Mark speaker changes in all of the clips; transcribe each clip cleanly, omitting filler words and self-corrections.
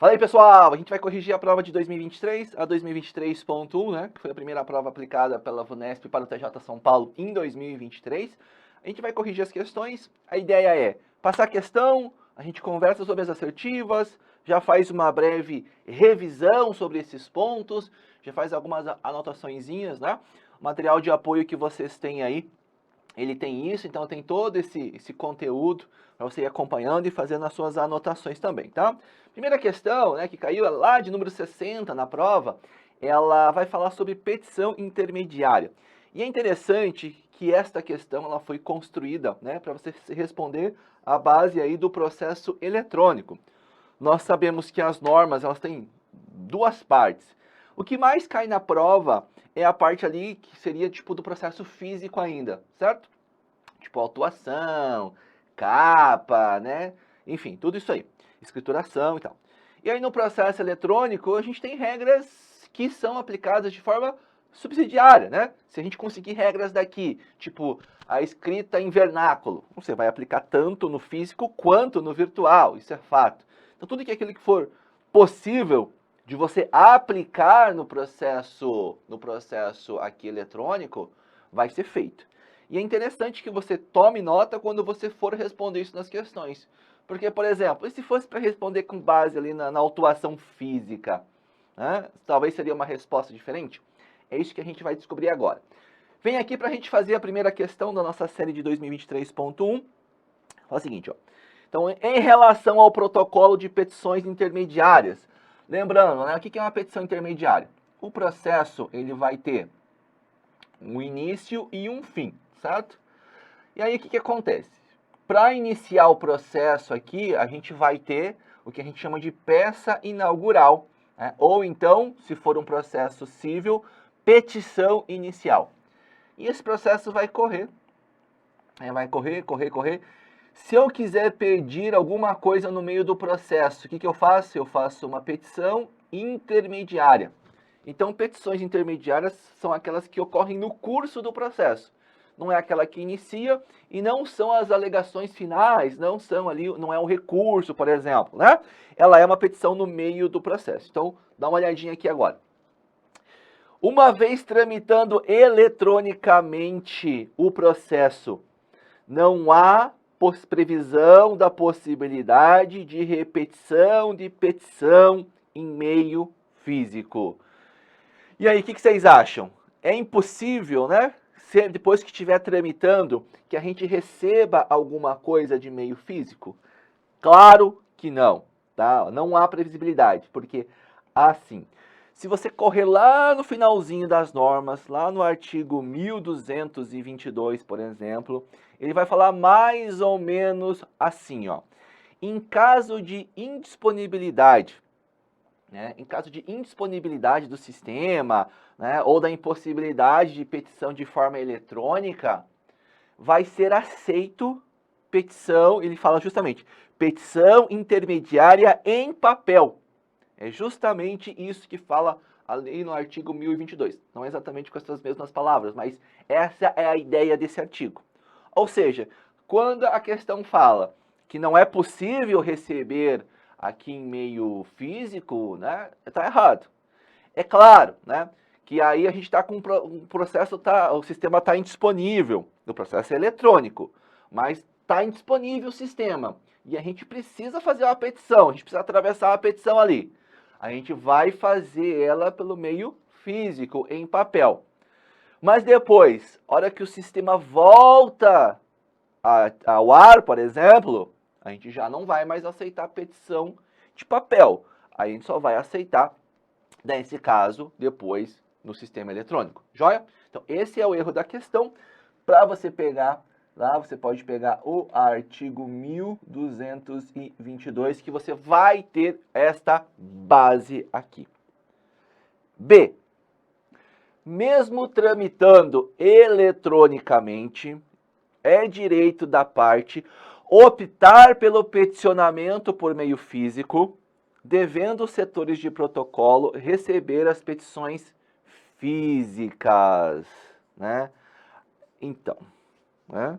Speaker 1: Fala aí, pessoal! A gente vai corrigir a prova de 2023, a 2023.1, né? Que foi a primeira prova aplicada pela VUNESP para o TJ São Paulo em 2023. A gente vai corrigir as questões. A ideia é passar a questão, a gente conversa sobre as assertivas, já faz uma breve revisão sobre esses pontos, já faz algumas anotaçõezinhas, né? O material de apoio que vocês têm aí, ele tem isso, então tem todo esse conteúdo para você ir acompanhando e fazendo as suas anotações também, tá? Primeira questão, né, que caiu lá de número 60 na prova, ela vai falar sobre petição intermediária. E é interessante que esta questão ela foi construída, né, para você responder à base aí do processo eletrônico. Nós sabemos que as normas elas têm duas partes. O que mais cai na prova é a parte ali que seria tipo do processo físico ainda, certo? Tipo autuação, capa, né? Enfim, tudo isso aí. Escrituração e tal. E aí no processo eletrônico a gente tem regras que são aplicadas de forma subsidiária, né? Se a gente conseguir regras daqui, tipo a escrita em vernáculo, você vai aplicar tanto no físico quanto no virtual, isso é fato. Então tudo que aquilo que for possível de você aplicar no processo aqui eletrônico, vai ser feito. E é interessante que você tome nota quando você for responder isso nas questões. Porque, por exemplo, e se fosse para responder com base ali na autuação física, né? Talvez seria uma resposta diferente? É isso que a gente vai descobrir agora. Vem aqui para a gente fazer a primeira questão da nossa série de 2023.1. Fala o seguinte, ó. Então, em relação ao protocolo de petições intermediárias, lembrando, né, o que é uma petição intermediária? O processo ele vai ter um início e um fim, certo? E aí o que acontece? Para iniciar o processo aqui, a gente vai ter o que a gente chama de peça inaugural, né? Ou então, se for um processo civil, petição inicial. E esse processo vai correr, vai correr. Se eu quiser pedir alguma coisa no meio do processo, o que eu faço? Eu faço uma petição intermediária. Então, petições intermediárias são aquelas que ocorrem no curso do processo. Não é aquela que inicia e não são as alegações finais, não são ali, não é um recurso, por exemplo, né? Ela é uma petição no meio do processo. Então, dá uma olhadinha aqui agora. Uma vez tramitando eletronicamente o processo, não há previsão da possibilidade de repetição de petição em meio físico. E aí, o que vocês acham? É impossível, né? Depois que estiver tramitando, que a gente receba alguma coisa de meio físico? Claro que não, tá? Não há previsibilidade, porque assim, se você correr lá no finalzinho das normas, lá no artigo 1222, por exemplo, ele vai falar mais ou menos assim, ó. Em caso de indisponibilidade, né, em caso de indisponibilidade do sistema, né, ou da impossibilidade de petição de forma eletrônica, vai ser aceito petição, ele fala justamente, petição intermediária em papel. É justamente isso que fala ali no artigo 1022. Não é exatamente com essas mesmas palavras, mas essa é a ideia desse artigo. Ou seja, quando a questão fala que não é possível receber aqui em meio físico, né, está errado. É claro, né, que aí a gente está com um processo, o sistema está indisponível, o processo é eletrônico, mas está indisponível o sistema. E a gente precisa fazer uma petição, a gente precisa atravessar a petição ali. A gente vai fazer ela pelo meio físico, em papel. Mas depois, hora que o sistema volta ao ar, por exemplo, a gente já não vai mais aceitar petição de papel. A gente só vai aceitar, nesse caso, depois no sistema eletrônico. Joia? Então, esse é o erro da questão. Para você pegar lá, você pode pegar o artigo 1222, que você vai ter esta base aqui. B. Mesmo tramitando eletronicamente, é direito da parte optar pelo peticionamento por meio físico, devendo os setores de protocolo receber as petições físicas, né? Então, né?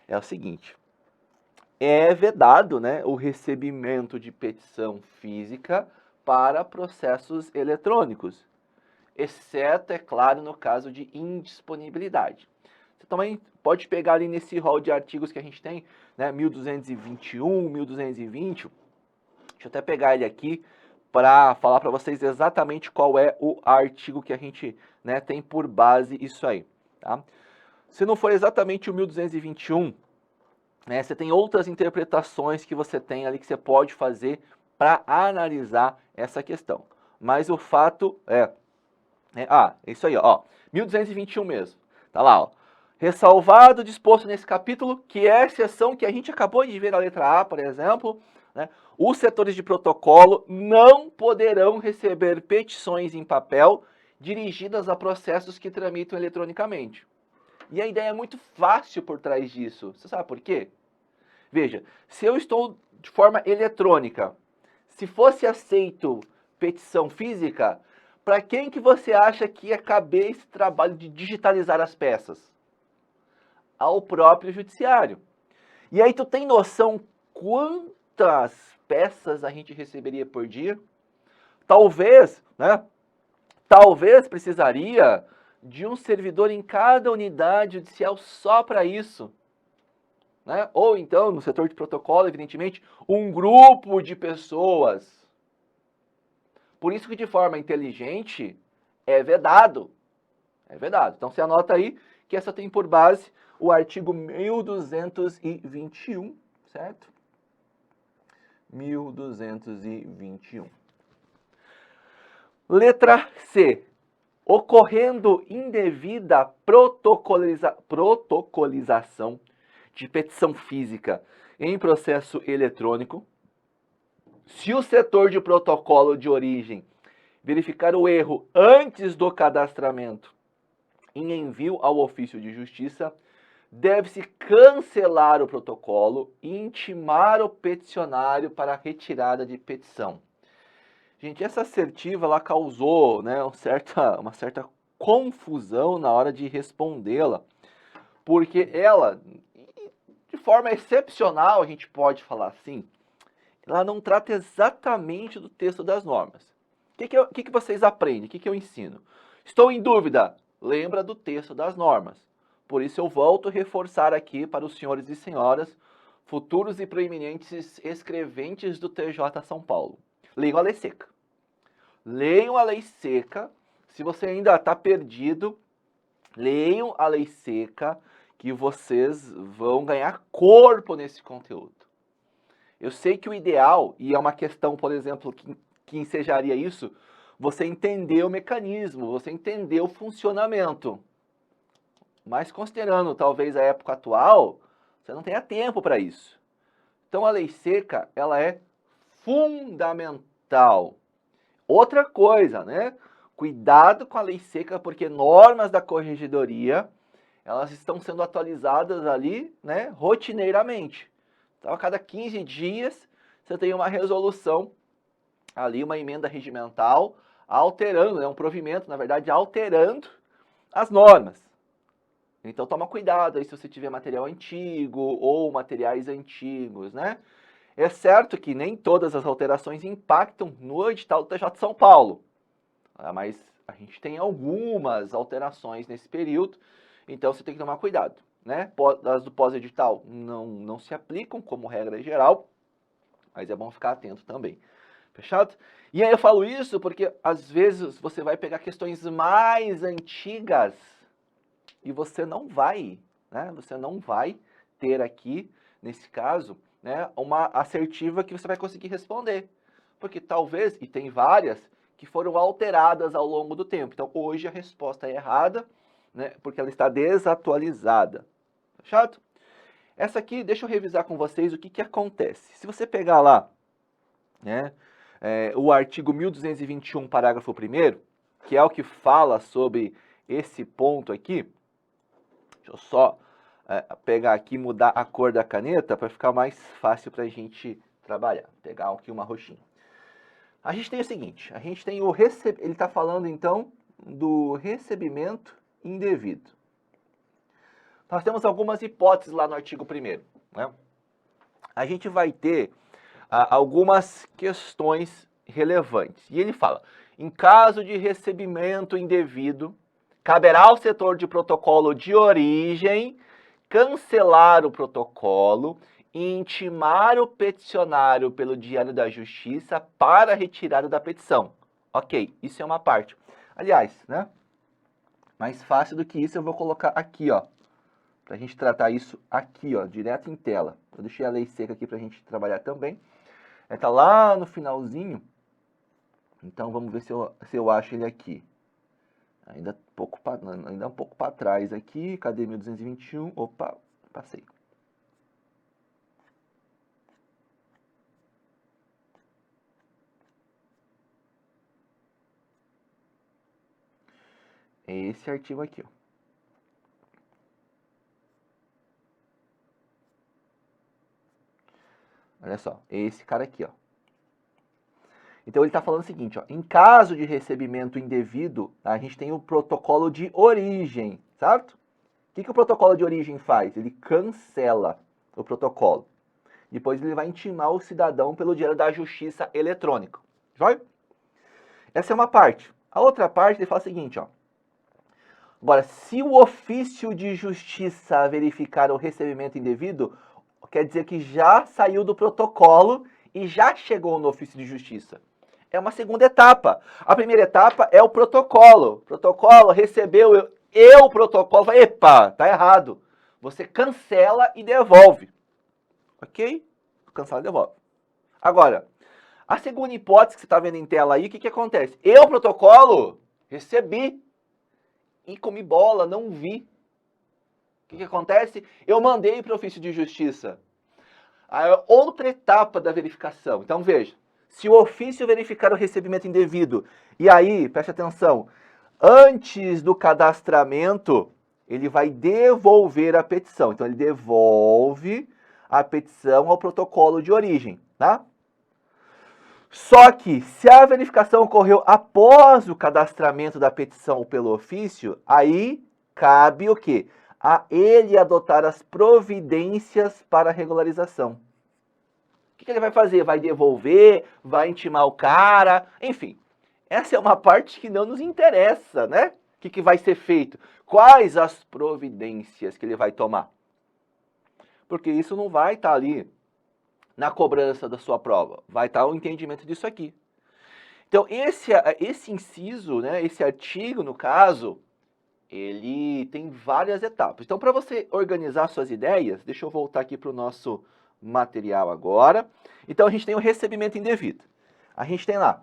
Speaker 1: É o seguinte, é vedado, né, o recebimento de petição física para processos eletrônicos, exceto, é claro, no caso de indisponibilidade. Você também pode pegar ali nesse rol de artigos que a gente tem, né, 1221, 1220, deixa eu até pegar ele aqui para falar para vocês exatamente qual é o artigo que a gente, né, tem por base isso aí, tá? Se não for exatamente o 1221, né, você tem outras interpretações que você tem ali que você pode fazer para analisar essa questão. Mas o fato é isso aí, ó, 1221 mesmo. Tá lá, ó. Ressalvado, disposto nesse capítulo, que é a exceção que a gente acabou de ver na letra A, por exemplo, né, os setores de protocolo não poderão receber petições em papel dirigidas a processos que tramitam eletronicamente. E a ideia é muito fácil por trás disso. Você sabe por quê? Veja, se eu estou de forma eletrônica, se fosse aceito petição física, para quem que você acha que ia caber esse trabalho de digitalizar as peças? Ao próprio judiciário. E aí tu tem noção quantas peças a gente receberia por dia? Talvez, né? Talvez precisaria de um servidor em cada unidade judicial só para isso. Né? Ou então, no setor de protocolo, evidentemente, um grupo de pessoas. Por isso que de forma inteligente é vedado. É vedado. Então você anota aí que essa tem por base o artigo 1221, certo? 1221. Letra C. Ocorrendo indevida protocolização de petição física em processo eletrônico, se o setor de protocolo de origem verificar o erro antes do cadastramento em envio ao ofício de justiça, deve-se cancelar o protocolo e intimar o peticionário para a retirada de petição. Gente, essa assertiva ela causou, né, uma certa confusão na hora de respondê-la, porque ela, de forma excepcional, a gente pode falar assim, ela não trata exatamente do texto das normas. O que vocês aprendem? O que eu ensino? Estou em dúvida? Lembra do texto das normas. Por isso eu volto a reforçar aqui para os senhores e senhoras, futuros e proeminentes escreventes do TJ São Paulo. Leiam a lei seca. Leiam a lei seca. Se você ainda está perdido, leiam a lei seca, que vocês vão ganhar corpo nesse conteúdo. Eu sei que o ideal, e é uma questão, por exemplo, que ensejaria isso, você entender o mecanismo, você entender o funcionamento. Mas considerando talvez a época atual, você não tenha tempo para isso. Então a lei seca, ela é fundamental. Outra coisa, né? Cuidado com a lei seca, porque normas da corregedoria, elas estão sendo atualizadas ali, né, rotineiramente. Então, a cada 15 dias, você tem uma resolução, ali uma emenda regimental, alterando, né, um provimento, na verdade, alterando as normas. Então, toma cuidado aí se você tiver material antigo ou materiais antigos, né? É certo que nem todas as alterações impactam no edital do TJ de São Paulo, mas a gente tem algumas alterações nesse período, então você tem que tomar cuidado. Né? As do pós-edital não se aplicam como regra geral, mas é bom ficar atento também. Fechado? E aí eu falo isso porque às vezes você vai pegar questões mais antigas e você não vai, né? Você não vai ter aqui, nesse caso, né, uma assertiva que você vai conseguir responder. Porque talvez, e tem várias, que foram alteradas ao longo do tempo. Então hoje a resposta é errada, né, porque ela está desatualizada. Fechado? Essa aqui, deixa eu revisar com vocês o que acontece. Se você pegar lá, né, o artigo 1221, parágrafo 1º, que é o que fala sobre esse ponto aqui, deixa eu só pegar aqui e mudar a cor da caneta para ficar mais fácil para a gente trabalhar. Vou pegar aqui uma roxinha. A gente tem o seguinte, a gente tem ele está falando então do recebimento indevido. Nós temos algumas hipóteses lá no artigo 1º, né? a gente vai ter algumas questões relevantes. E ele fala, em caso de recebimento indevido, caberá ao setor de protocolo de origem cancelar o protocolo e intimar o peticionário pelo Diário da Justiça para a retirada da petição. Ok, isso é uma parte. Aliás, né? Mais fácil do que isso eu vou colocar aqui, ó. Pra gente tratar isso aqui, ó, direto em tela. Eu deixei a lei seca aqui pra gente trabalhar também. Tá lá no finalzinho. Então vamos ver se eu acho ele aqui. Ainda um pouco para trás aqui. Cadê 1221? Opa, passei. É esse artigo aqui, ó. Olha só, é esse cara aqui, ó. Então ele está falando o seguinte, ó, em caso de recebimento indevido, a gente tem o protocolo de origem, certo? O que o protocolo de origem faz? Ele cancela o protocolo. Depois ele vai intimar o cidadão pelo Diário da Justiça eletrônico. Vai? Essa é uma parte. A outra parte ele fala o seguinte, ó. Agora, se o ofício de justiça verificar o recebimento indevido, quer dizer que já saiu do protocolo e já chegou no ofício de justiça. É uma segunda etapa. A primeira etapa é o protocolo. O protocolo recebeu, o protocolo fala, epa, tá errado. Você cancela e devolve. Ok? Cancela e devolve. Agora, a segunda hipótese que você está vendo em tela aí, o que acontece? Eu, protocolo, recebi e comi bola, não vi. O que acontece? Eu mandei para o ofício de justiça. A outra etapa da verificação. Então, veja. Se o ofício verificar o recebimento indevido, e aí, preste atenção, antes do cadastramento, ele vai devolver a petição. Então, ele devolve a petição ao protocolo de origem, tá? Só que, se a verificação ocorreu após o cadastramento da petição pelo ofício, aí cabe o quê? A ele adotar as providências para a regularização. O que ele vai fazer? Vai devolver? Vai intimar o cara? Enfim, essa é uma parte que não nos interessa, né? O que vai ser feito? Quais as providências que ele vai tomar? Porque isso não vai estar ali na cobrança da sua prova. Vai estar o entendimento disso aqui. Então, esse inciso, né, esse artigo, no caso, ele tem várias etapas. Então, para você organizar suas ideias, deixa eu voltar aqui para o nosso material agora. Então, a gente tem o recebimento indevido. A gente tem lá,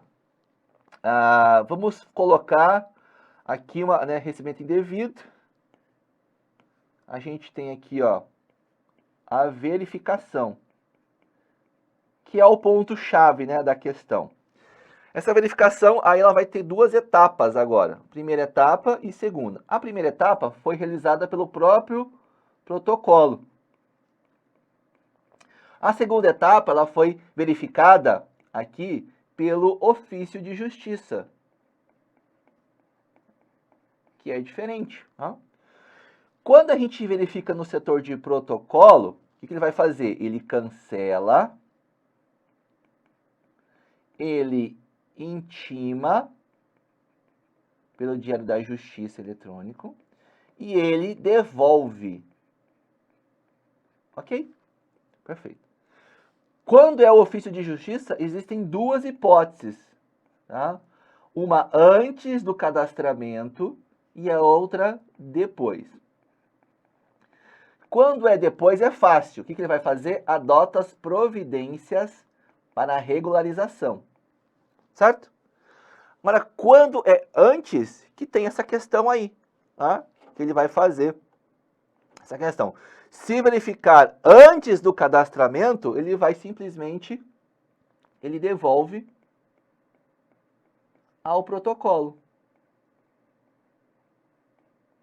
Speaker 1: vamos colocar aqui recebimento indevido. A gente tem aqui, ó, a verificação, que é o ponto-chave, né, da questão. Essa verificação, aí ela vai ter duas etapas agora. Primeira etapa e segunda. A primeira etapa foi realizada pelo próprio protocolo. A segunda etapa, ela foi verificada aqui pelo ofício de justiça, que é diferente. Tá? Quando a gente verifica no setor de protocolo, o que ele vai fazer? Ele cancela, ele intima pelo Diário da Justiça eletrônico e ele devolve. Ok? Perfeito. Quando é o ofício de justiça, existem duas hipóteses. Tá? Uma antes do cadastramento e a outra depois. Quando é depois, é fácil. O que ele vai fazer? Adota as providências para a regularização. Certo? Agora, quando é antes, que tem essa questão aí. Tá? Que ele vai fazer essa questão. Se verificar antes do cadastramento, ele vai simplesmente, ele devolve ao protocolo.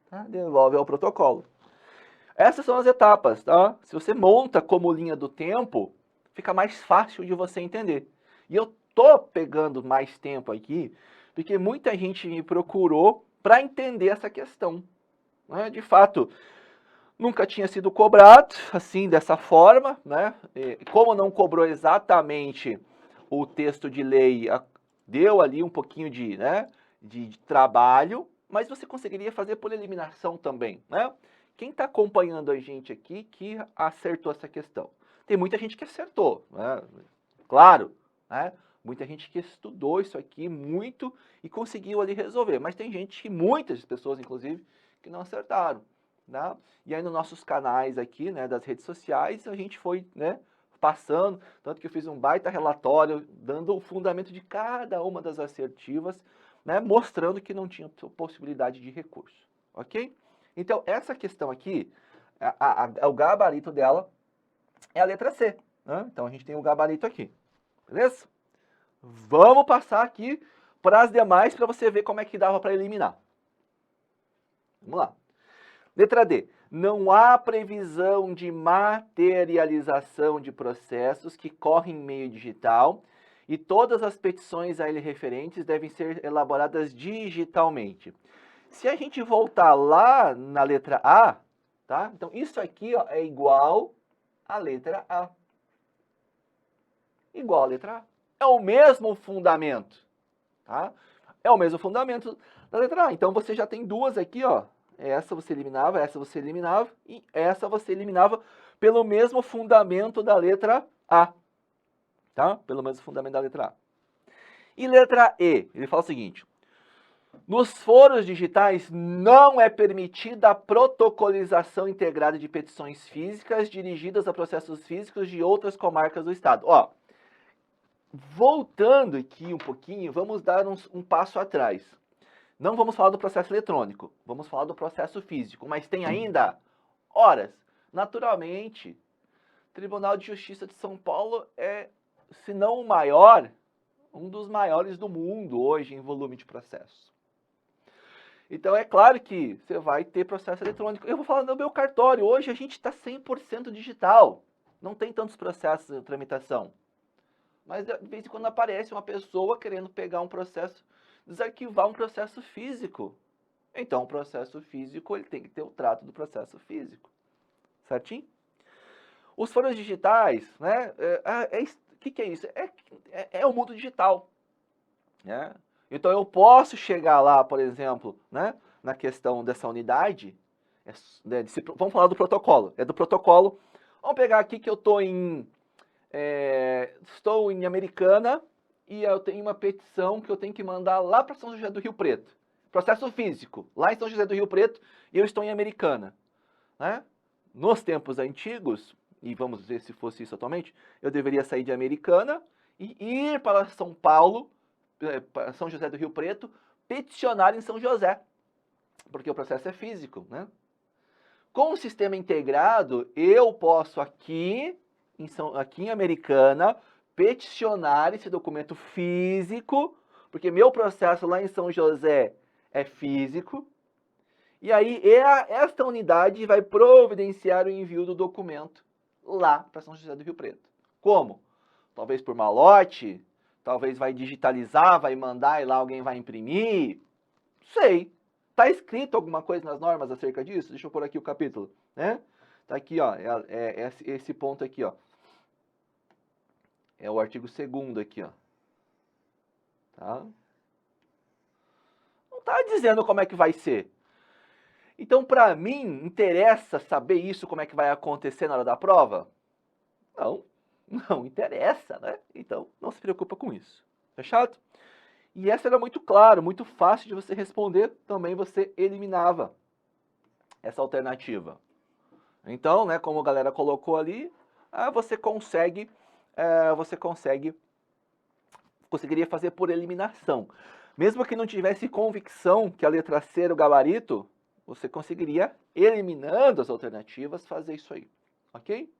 Speaker 1: Tá? Devolve ao protocolo. Essas são as etapas, tá? Se você monta como linha do tempo, fica mais fácil de você entender. E eu tô pegando mais tempo aqui, porque muita gente me procurou para entender essa questão. Né? De fato, Nunca tinha sido cobrado, assim, dessa forma, né? Como não cobrou exatamente o texto de lei, deu ali um pouquinho de, né, de trabalho, mas você conseguiria fazer por eliminação também, né? Quem está acompanhando a gente aqui que acertou essa questão? Tem muita gente que acertou, né? Claro, né? Muita gente que estudou isso aqui muito e conseguiu ali resolver, mas tem gente, muitas pessoas inclusive, que não acertaram, né? E aí nos nossos canais aqui, né, das redes sociais, a gente foi, né, passando, tanto que eu fiz um baita relatório dando o fundamento de cada uma das assertivas, né, mostrando que não tinha possibilidade de recurso, ok? Então, essa questão aqui, o gabarito dela é a letra C, né? Então, a gente tem o gabarito aqui, beleza? Vamos passar aqui para as demais para você ver como é que dava para eliminar. Vamos lá. Letra D. Não há previsão de materialização de processos que correm em meio digital e todas as petições a ele referentes devem ser elaboradas digitalmente. Se a gente voltar lá na letra A, tá? Então, isso aqui ó, é igual à letra A. Igual à letra A. É o mesmo fundamento, tá? É o mesmo fundamento da letra A. Então, você já tem duas aqui, ó. Essa você eliminava e essa você eliminava pelo mesmo fundamento da letra A, tá? Pelo mesmo fundamento da letra A. E letra E, ele fala o seguinte: nos foros digitais não é permitida a protocolização integrada de petições físicas dirigidas a processos físicos de outras comarcas do estado. Ó, voltando aqui um pouquinho, vamos dar um passo atrás. Não vamos falar do processo eletrônico, vamos falar do processo físico, mas tem ainda horas. Naturalmente, o Tribunal de Justiça de São Paulo é, se não o maior, um dos maiores do mundo hoje em volume de processos. Então é claro que você vai ter processo eletrônico. Eu vou falar do meu cartório, hoje a gente está 100% digital, não tem tantos processos de tramitação. Mas de vez em quando aparece uma pessoa querendo pegar um processo, desarquivar um processo físico. Então, o processo físico ele tem que ter o trato do processo físico. Certinho? Os foros digitais, né? O que é isso? É o mundo digital. Né? Então, eu posso chegar lá, por exemplo, né, na questão dessa unidade. Vamos falar do protocolo. É do protocolo. Vamos pegar aqui que eu estou em Americana e eu tenho uma petição que eu tenho que mandar lá para São José do Rio Preto. Processo físico, lá em São José do Rio Preto, e eu estou em Americana. Né? Nos tempos antigos, e vamos ver se fosse isso atualmente, eu deveria sair de Americana e ir para São Paulo, para São José do Rio Preto, peticionar em São José, porque o processo é físico. Né? Com o sistema integrado, eu posso aqui em Americana, peticionar esse documento físico, porque meu processo lá em São José é físico, e aí esta unidade vai providenciar o envio do documento lá para São José do Rio Preto. Como? Talvez por malote, talvez vai digitalizar, vai mandar e lá alguém vai imprimir, sei. Está escrito alguma coisa nas normas acerca disso? Deixa eu pôr aqui o capítulo, né? Tá aqui, ó, esse ponto aqui, ó. É o artigo 2º aqui, ó. Tá? Não tá dizendo como é que vai ser. Então, para mim, interessa saber isso, como é que vai acontecer na hora da prova? Não, não interessa, né? Então, não se preocupa com isso. Fechado? E essa era muito claro, muito fácil de você responder, também você eliminava essa alternativa. Então, né, como a galera colocou ali, você conseguiria fazer por eliminação. Mesmo que não tivesse convicção que a letra C era o gabarito, você conseguiria, eliminando as alternativas, fazer isso aí. Ok?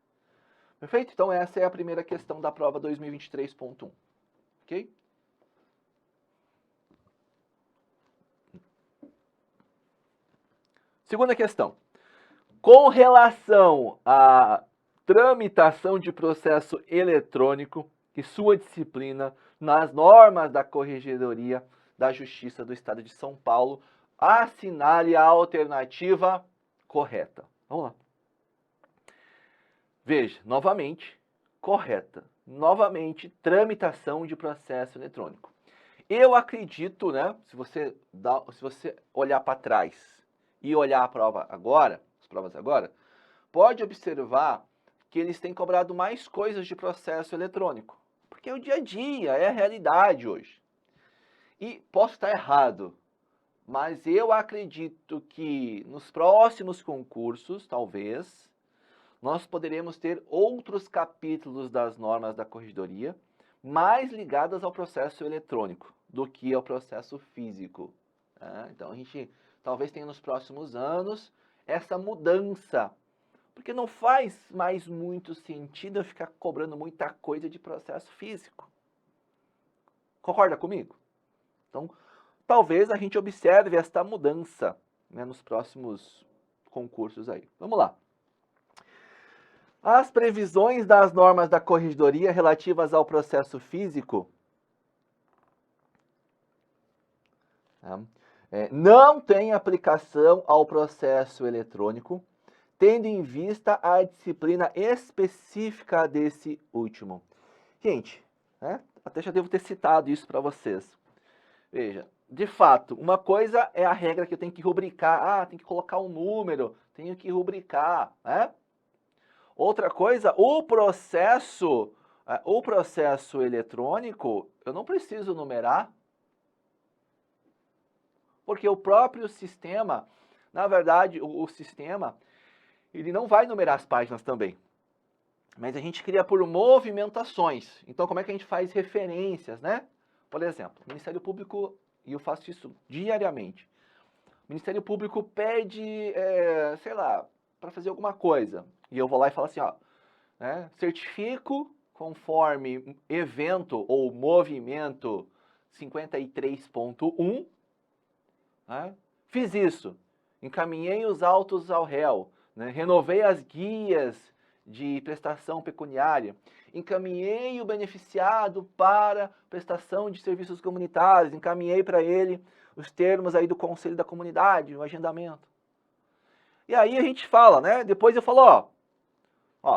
Speaker 1: Perfeito? Então essa é a primeira questão da prova 2023.1. Ok? Segunda questão. Com relação à tramitação de processo eletrônico e sua disciplina nas normas da Corregedoria da Justiça do Estado de São Paulo, assinale a alternativa correta. Vamos lá. Veja, novamente, correta. Novamente, tramitação de processo eletrônico. Eu acredito, né, se você olhar para trás e olhar a prova agora, as provas agora, pode observar que eles têm cobrado mais coisas de processo eletrônico. Porque é o dia a dia, é a realidade hoje. E posso estar errado, mas eu acredito que nos próximos concursos, talvez, nós poderemos ter outros capítulos das normas da corregedoria mais ligadas ao processo eletrônico do que ao processo físico. Tá? Então a gente talvez tenha nos próximos anos essa mudança, porque não faz mais muito sentido eu ficar cobrando muita coisa de processo físico. Concorda comigo? Então, talvez a gente observe esta mudança, né, nos próximos concursos aí. Vamos lá. As previsões das normas da corregedoria relativas ao processo físico não têm aplicação ao processo eletrônico, tendo em vista a disciplina específica desse último. Gente, até já devo ter citado isso para vocês. Veja, de fato, uma coisa é a regra que eu tenho que rubricar. Tem que colocar um número, tenho que rubricar, né? Outra coisa, o processo eletrônico, eu não preciso numerar, porque o próprio sistema, na verdade, o sistema, ele não vai numerar as páginas também. Mas a gente cria por movimentações. Então, como é que a gente faz referências, né? Por exemplo, o Ministério Público, e eu faço isso diariamente, o Ministério Público pede, sei lá, para fazer alguma coisa. E eu vou lá e falo assim, certifico conforme evento ou movimento 53.1, fiz isso, encaminhei os autos ao réu, renovei as guias de prestação pecuniária, encaminhei o beneficiado para prestação de serviços comunitários, encaminhei para ele os termos aí do Conselho da Comunidade, o agendamento. E aí a gente fala, né? Depois eu falo,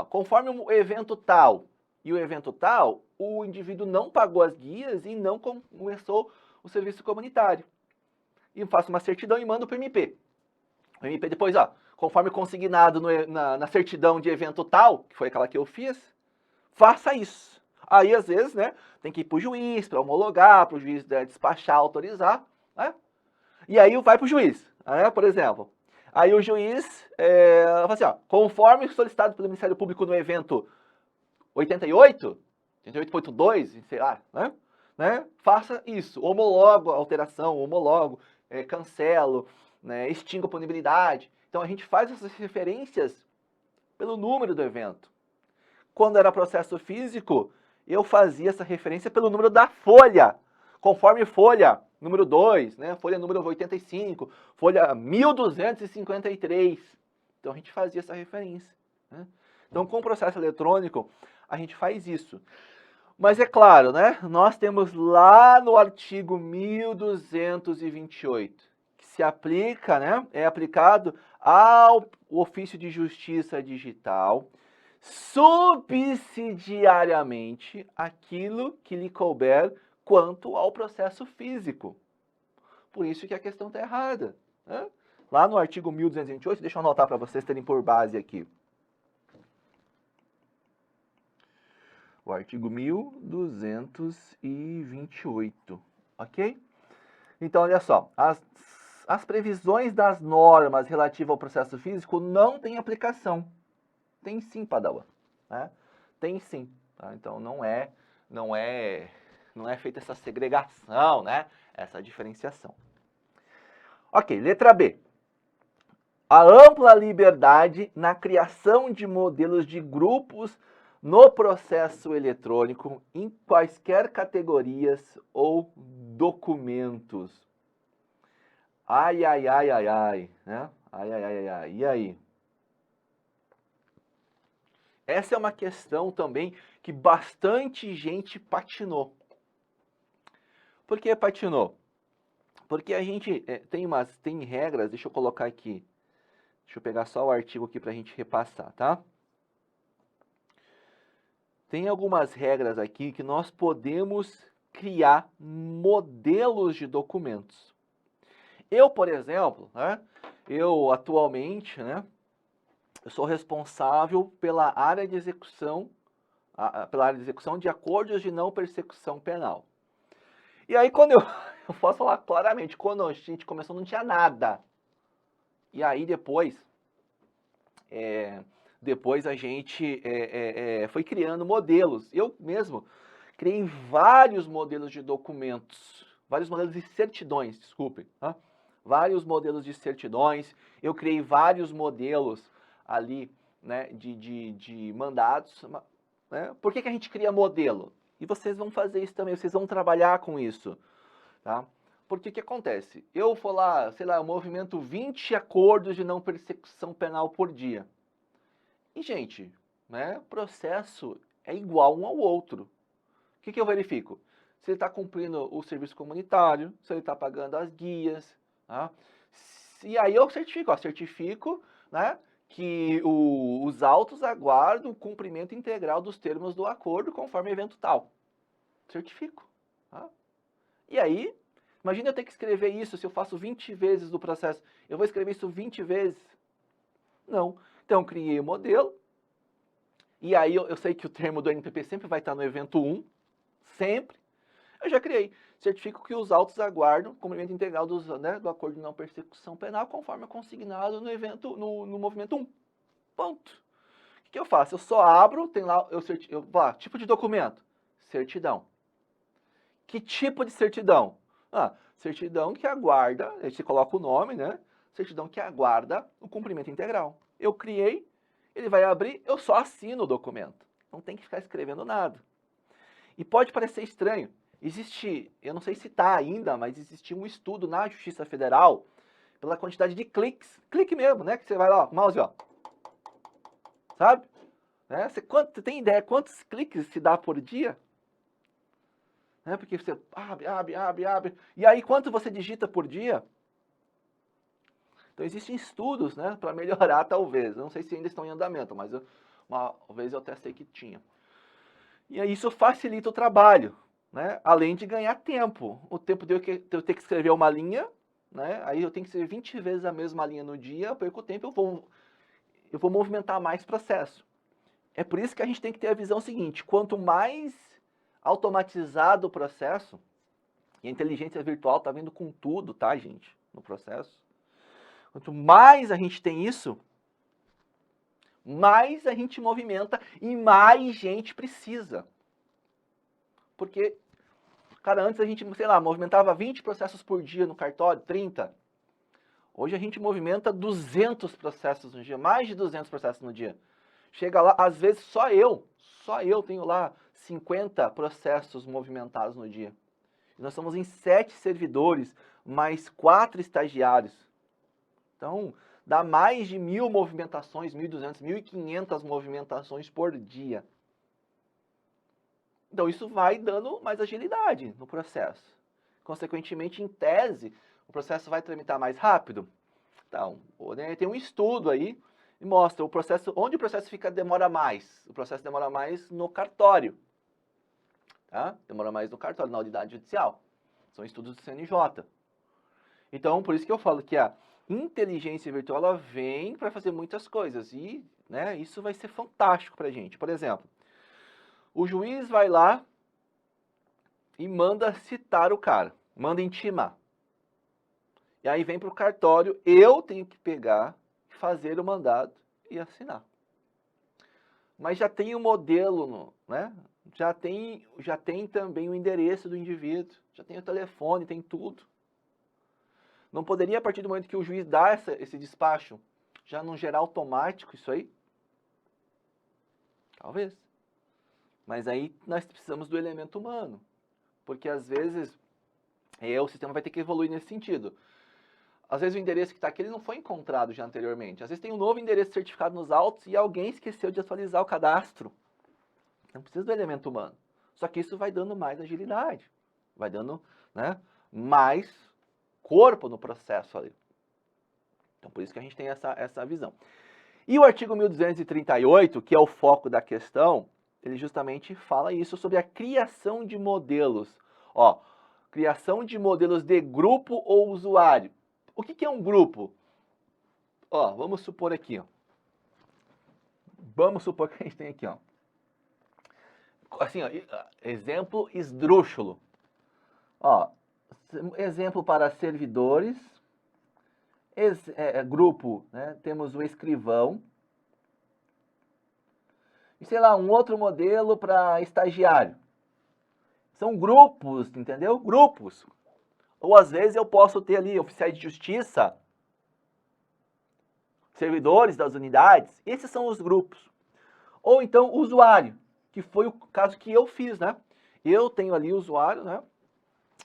Speaker 1: conforme o evento tal e o evento tal, o indivíduo não pagou as guias e não começou o serviço comunitário. E eu faço uma certidão e mando para o MP. O MP depois, conforme consignado na certidão de evento tal, que foi aquela que eu fiz, faça isso. Aí, às vezes, né, tem que ir para o juiz, para homologar, para o juiz despachar, autorizar, né? E aí vai para o juiz, por exemplo. Aí o juiz fala assim, conforme solicitado pelo Ministério Público no evento 88.2, sei lá, né? Faça isso, homologo a alteração, homologo, cancelo, né, extingo a punibilidade. Então a gente faz essas referências pelo número do evento. Quando era processo físico, eu fazia essa referência pelo número da folha, conforme folha número 2, né, folha número 85, folha 1253. Então a gente fazia essa referência, né? Então com o processo eletrônico, a gente faz isso. Mas é claro, né, nós temos lá no artigo 1228, que se aplica, né, é aplicado ao ofício de justiça digital, subsidiariamente aquilo que lhe couber quanto ao processo físico. Por isso que a questão está errada, né? Lá no artigo 1228, deixa eu anotar para vocês terem por base aqui. O artigo 1228, ok? Então, olha só, as previsões das normas relativas ao processo físico não têm aplicação. Tem sim, Padawan, né? Tem sim, tá? Então não é feita essa segregação, né? Essa diferenciação. Ok, letra B. A ampla liberdade na criação de modelos de grupos no processo eletrônico em quaisquer categorias ou documentos. Ai, ai, ai, ai, ai, né? Ai, ai, ai, ai, ai. E aí? Essa é uma questão também que bastante gente patinou. Por que patinou? Porque a gente tem regras, deixa eu colocar aqui. Deixa eu pegar só o artigo aqui para a gente repassar, tá? tem algumas regras aqui que nós podemos criar modelos de documentos. Eu, por exemplo, né, eu atualmente, né, eu sou responsável pela área de execução, de acordos de não persecução penal. E aí quando eu posso falar claramente, quando a gente começou não tinha nada. E aí depois a gente foi criando modelos. Eu mesmo criei vários modelos de documentos, vários modelos de certidões, desculpem, tá? Vários modelos de certidões. Eu criei vários modelos ali, né, de mandados. Né? Por que a gente cria modelo? E vocês vão fazer isso também, vocês vão trabalhar com isso, tá? Porque o que acontece? Eu vou lá, sei lá, eu movimento 20 acordos de não persecução penal por dia. E, gente, né, processo é igual um ao outro. O que eu verifico? Se ele está cumprindo o serviço comunitário, se ele está pagando as guias, tá? E aí eu certifico, né, que os autos aguardam o cumprimento integral dos termos do acordo conforme evento tal. Certifico. Tá? E aí, imagina eu ter que escrever isso, se eu faço 20 vezes do processo, eu vou escrever isso 20 vezes? Não. Então, criei o modelo, e aí eu sei que o termo do NPP sempre vai estar no evento 1, sempre. Eu já criei. Certifico que os autos aguardam o cumprimento integral do acordo de não persecução penal, conforme é consignado no movimento 1. Ponto. O que eu faço? Eu só abro, tem lá, tipo de documento, certidão. Que tipo de certidão? Certidão que aguarda, aí você coloca o nome, né? Certidão que aguarda o cumprimento integral. Eu criei, ele vai abrir, eu só assino o documento. Não tem que ficar escrevendo nada. E pode parecer estranho. Existe, eu não sei se está ainda, mas existe um estudo na Justiça Federal pela quantidade de cliques. Clique mesmo, né? Que você vai lá, ó, mouse, ó. Sabe? Né? Você tem ideia quantos cliques se dá por dia? Né? Porque você abre. E aí, quanto você digita por dia? Então, existem estudos, né, para melhorar, talvez. Eu não sei se ainda estão em andamento, mas uma vez eu até sei que tinha. E aí, isso facilita o trabalho, né? Além de ganhar tempo. O tempo de eu ter que escrever uma linha, né? Aí eu tenho que escrever 20 vezes a mesma linha no dia, eu perco tempo, eu vou movimentar mais processo. É por isso que a gente tem que ter a visão seguinte: quanto mais automatizado o processo, e a inteligência virtual está vindo com tudo, tá, gente, no processo. Quanto mais a gente tem isso, mais a gente movimenta e mais gente precisa. Porque, cara, antes a gente, sei lá, movimentava 20 processos por dia no cartório, 30. Hoje a gente movimenta 200 processos no dia, mais de 200 processos no dia. Chega lá, às vezes só eu tenho lá 50 processos movimentados no dia. Nós estamos em 7 servidores, mais 4 estagiários. Então, dá mais de 1.000 movimentações, 1.200, 1.500 movimentações por dia. Então, isso vai dando mais agilidade no processo. Consequentemente, em tese, o processo vai tramitar mais rápido. Então, tem um estudo aí que mostra o processo, onde o processo demora mais. O processo demora mais no cartório. Tá? Demora mais no cartório, na unidade judicial. São estudos do CNJ. Então, por isso que eu falo que a inteligência virtual ela vem para fazer muitas coisas. E né, isso vai ser fantástico para a gente. Por exemplo, o juiz vai lá e manda citar o cara. Manda intimar. E aí vem para o cartório, eu tenho que pegar, fazer o mandado e assinar. Mas já tem o modelo, né? Já tem também o endereço do indivíduo, já tem o telefone, tem tudo. Não poderia, a partir do momento que o juiz dá esse despacho, já não gerar automático isso aí? Talvez. Mas aí nós precisamos do elemento humano. Porque às vezes o sistema vai ter que evoluir nesse sentido. Às vezes o endereço que está aqui ele não foi encontrado já anteriormente. Às vezes tem um novo endereço certificado nos autos e alguém esqueceu de atualizar o cadastro. Não precisa do elemento humano. Só que isso vai dando mais agilidade. Vai dando, né, mais corpo no processo ali. Então por isso que a gente tem essa visão. E o artigo 1238, que é o foco da questão, ele justamente fala isso sobre a criação de modelos. Ó, criação de modelos de grupo ou usuário. O que é um grupo? Ó, vamos supor aqui, ó. Vamos supor que a gente tem aqui, ó. Assim, ó, exemplo esdrúxulo. Ó, exemplo para servidores. Grupo, né? Temos o escrivão. E sei lá, um outro modelo para estagiário. São grupos, entendeu? Grupos. Ou às vezes eu posso ter ali oficiais de justiça, servidores das unidades. Esses são os grupos. Ou então usuário, que foi o caso que eu fiz, né? Eu tenho ali o usuário, né?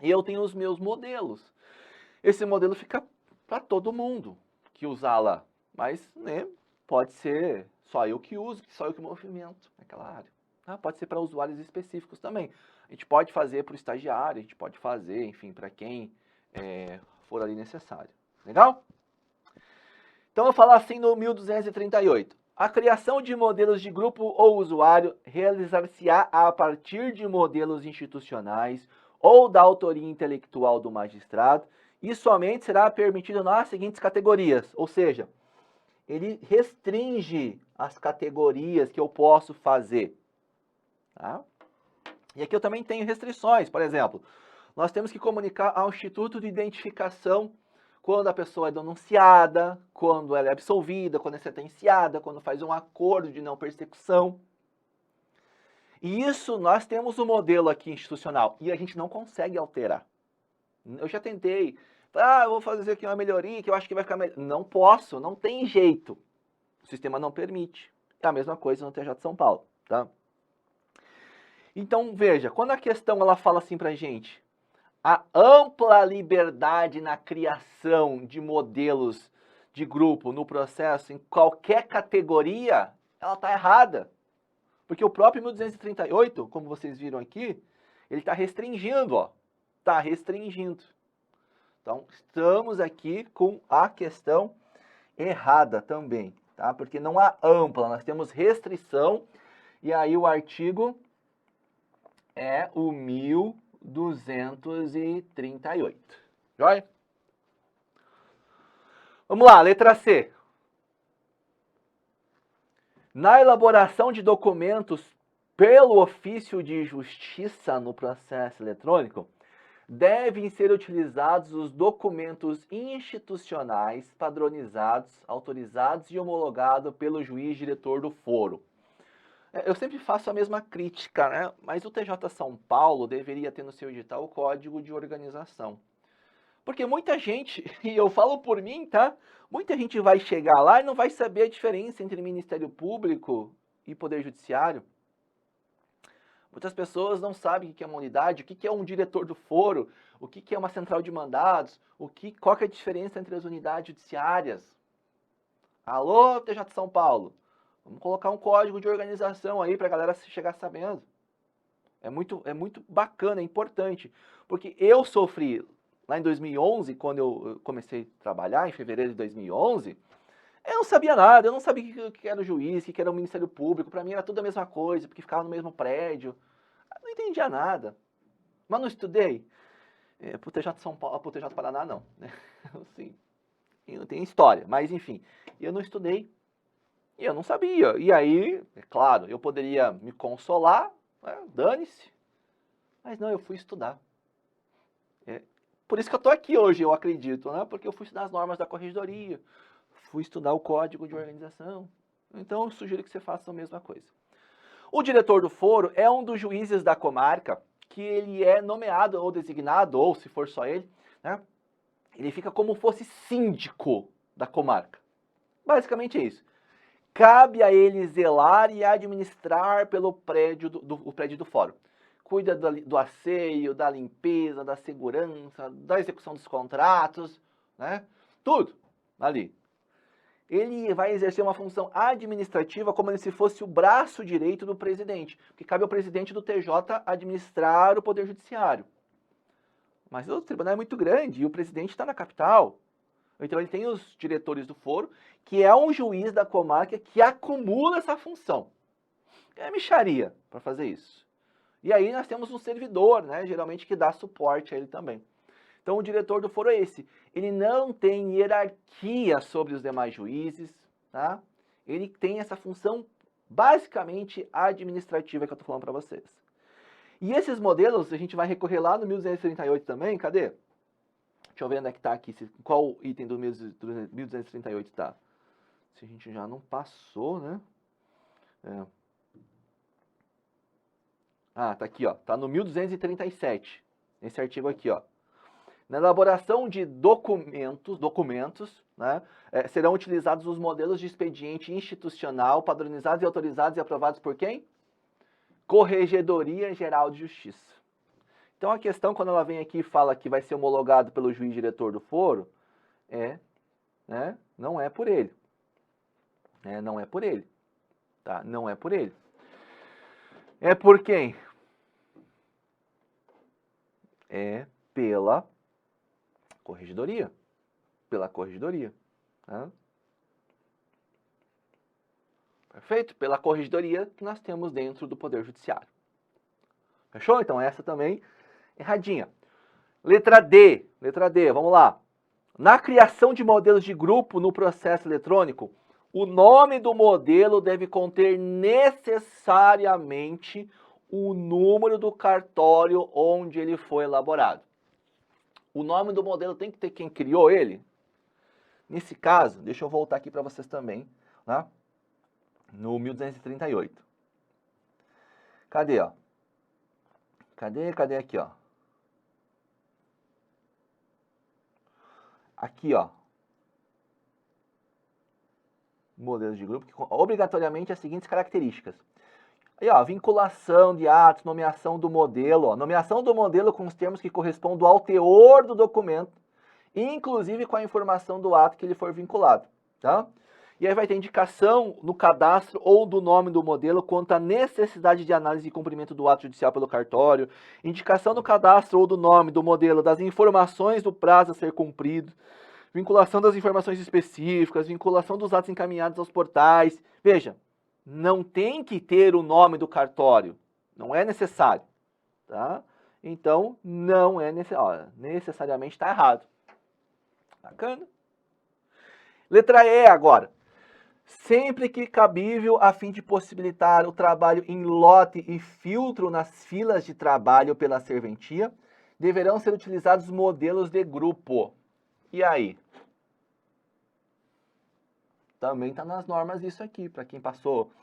Speaker 1: E eu tenho os meus modelos. Esse modelo fica para todo mundo que usar lá. Mas, né, pode ser só eu que uso, só eu que movimento naquela área. Ah, pode ser para usuários específicos também. A gente pode fazer para o estagiário, a gente pode fazer, enfim, para quem for ali necessário. Legal? Então, eu vou falar assim no 1238. A criação de modelos de grupo ou usuário realizar-se-á a partir de modelos institucionais ou da autoria intelectual do magistrado e somente será permitido nas seguintes categorias. Ou seja, ele restringe as categorias que eu posso fazer. Tá? E aqui eu também tenho restrições. Por exemplo, nós temos que comunicar ao Instituto de Identificação quando a pessoa é denunciada, quando ela é absolvida, quando é sentenciada, quando faz um acordo de não persecução. E isso nós temos um modelo aqui institucional e a gente não consegue alterar. Eu já tentei. Eu vou fazer aqui uma melhoria que eu acho que vai ficar melhor. Não posso, não tem jeito. O sistema não permite. É a mesma coisa no TJ de São Paulo, tá? Então, veja, quando a questão ela fala assim pra gente, a ampla liberdade na criação de modelos de grupo no processo, em qualquer categoria, ela está errada. Porque o próprio 1238, como vocês viram aqui, ele está restringindo, ó. Está restringindo. Então, estamos aqui com a questão errada também, tá? Porque não há ampla, nós temos restrição, e aí o artigo é o 1238. Joia? Vamos lá, letra C. Na elaboração de documentos pelo ofício de justiça no processo eletrônico, devem ser utilizados os documentos institucionais padronizados, autorizados e homologados pelo juiz diretor do foro. Eu sempre faço a mesma crítica, né? Mas o TJ São Paulo deveria ter no seu edital o código de organização. Porque muita gente, e eu falo por mim, tá? Muita gente vai chegar lá e não vai saber a diferença entre Ministério Público e Poder Judiciário. Muitas pessoas não sabem o que é uma unidade, o que é um diretor do foro, o que é uma central de mandados, qual que é a diferença entre as unidades judiciárias. Alô, TJ de São Paulo? Vamos colocar um código de organização aí para a galera chegar sabendo. É muito bacana, é importante. Porque eu sofri lá em 2011, quando eu comecei a trabalhar, em fevereiro de 2011, eu não sabia nada, eu não sabia o que era o juiz, o que era o Ministério Público, para mim era tudo a mesma coisa, porque ficava no mesmo prédio. Eu não entendia nada. Mas não estudei. Pro TJ de São Paulo, pro TJ do Paraná, não. Assim, eu tenho história, mas enfim, eu não estudei. E eu não sabia. E aí, é claro, eu poderia me consolar, né? Dane-se. Mas não, eu fui estudar. Por isso que eu estou aqui hoje, eu acredito, né? Porque eu fui estudar as normas da corregedoria, fui estudar o código de organização. Então, eu sugiro que você faça a mesma coisa. O diretor do foro é um dos juízes da comarca que ele é nomeado ou designado, ou se for só ele, né? Ele fica como fosse síndico da comarca. Basicamente é isso. Cabe a ele zelar e administrar pelo prédio do fórum. Cuida do asseio, da limpeza, da segurança, da execução dos contratos, né? Tudo ali. Ele vai exercer uma função administrativa como se fosse o braço direito do presidente, porque cabe ao presidente do TJ administrar o Poder Judiciário. Mas o tribunal é muito grande e o presidente está na capital. Então ele tem os diretores do foro, que é um juiz da comarca que acumula essa função. É mixaria para fazer isso. E aí nós temos um servidor, né, geralmente que dá suporte a ele também. Então o diretor do foro é esse. Ele não tem hierarquia sobre os demais juízes, tá? Ele tem essa função basicamente administrativa que eu estou falando para vocês. E esses modelos a gente vai recorrer lá no 1238 também, cadê? Deixa eu ver onde é que está aqui, qual item do 1238 está. Se a gente já não passou, né? Ah, tá aqui, ó. Tá no 1237, esse artigo aqui, ó. Na elaboração de documentos, né, serão utilizados os modelos de expediente institucional padronizados e autorizados e aprovados por quem? Corregedoria Geral de Justiça. Então a questão, quando ela vem aqui e fala que vai ser homologado pelo juiz diretor do foro, né, não é por ele. Não é por ele. Tá? Não é por ele. É por quem? É pela corregedoria. Pela corregedoria. Tá? Perfeito? Pela corregedoria que nós temos dentro do Poder Judiciário. Fechou? Então essa também erradinha. Letra D, vamos lá. Na criação de modelos de grupo no processo eletrônico, o nome do modelo deve conter necessariamente o número do cartório onde ele foi elaborado. O nome do modelo tem que ter quem criou ele. Nesse caso, deixa eu voltar aqui para vocês também, tá? No 1238. Cadê, ó? Cadê aqui, ó? Aqui, ó. Modelos de grupo que obrigatoriamente as seguintes características. Aí, ó, vinculação de atos, nomeação do modelo, ó, nomeação do modelo com os termos que correspondem ao teor do documento, inclusive com a informação do ato que ele for vinculado, tá? E aí vai ter indicação no cadastro ou do nome do modelo quanto à necessidade de análise e cumprimento do ato judicial pelo cartório, indicação no cadastro ou do nome do modelo das informações do prazo a ser cumprido, vinculação das informações específicas, vinculação dos atos encaminhados aos portais. Veja, não tem que ter o nome do cartório, não é necessário, tá? Então, não é necessariamente está errado. Bacana? Letra E agora. Sempre que cabível, a fim de possibilitar o trabalho em lote e filtro nas filas de trabalho pela serventia, deverão ser utilizados modelos de grupo. E aí? Também está nas normas isso aqui. Para quem passou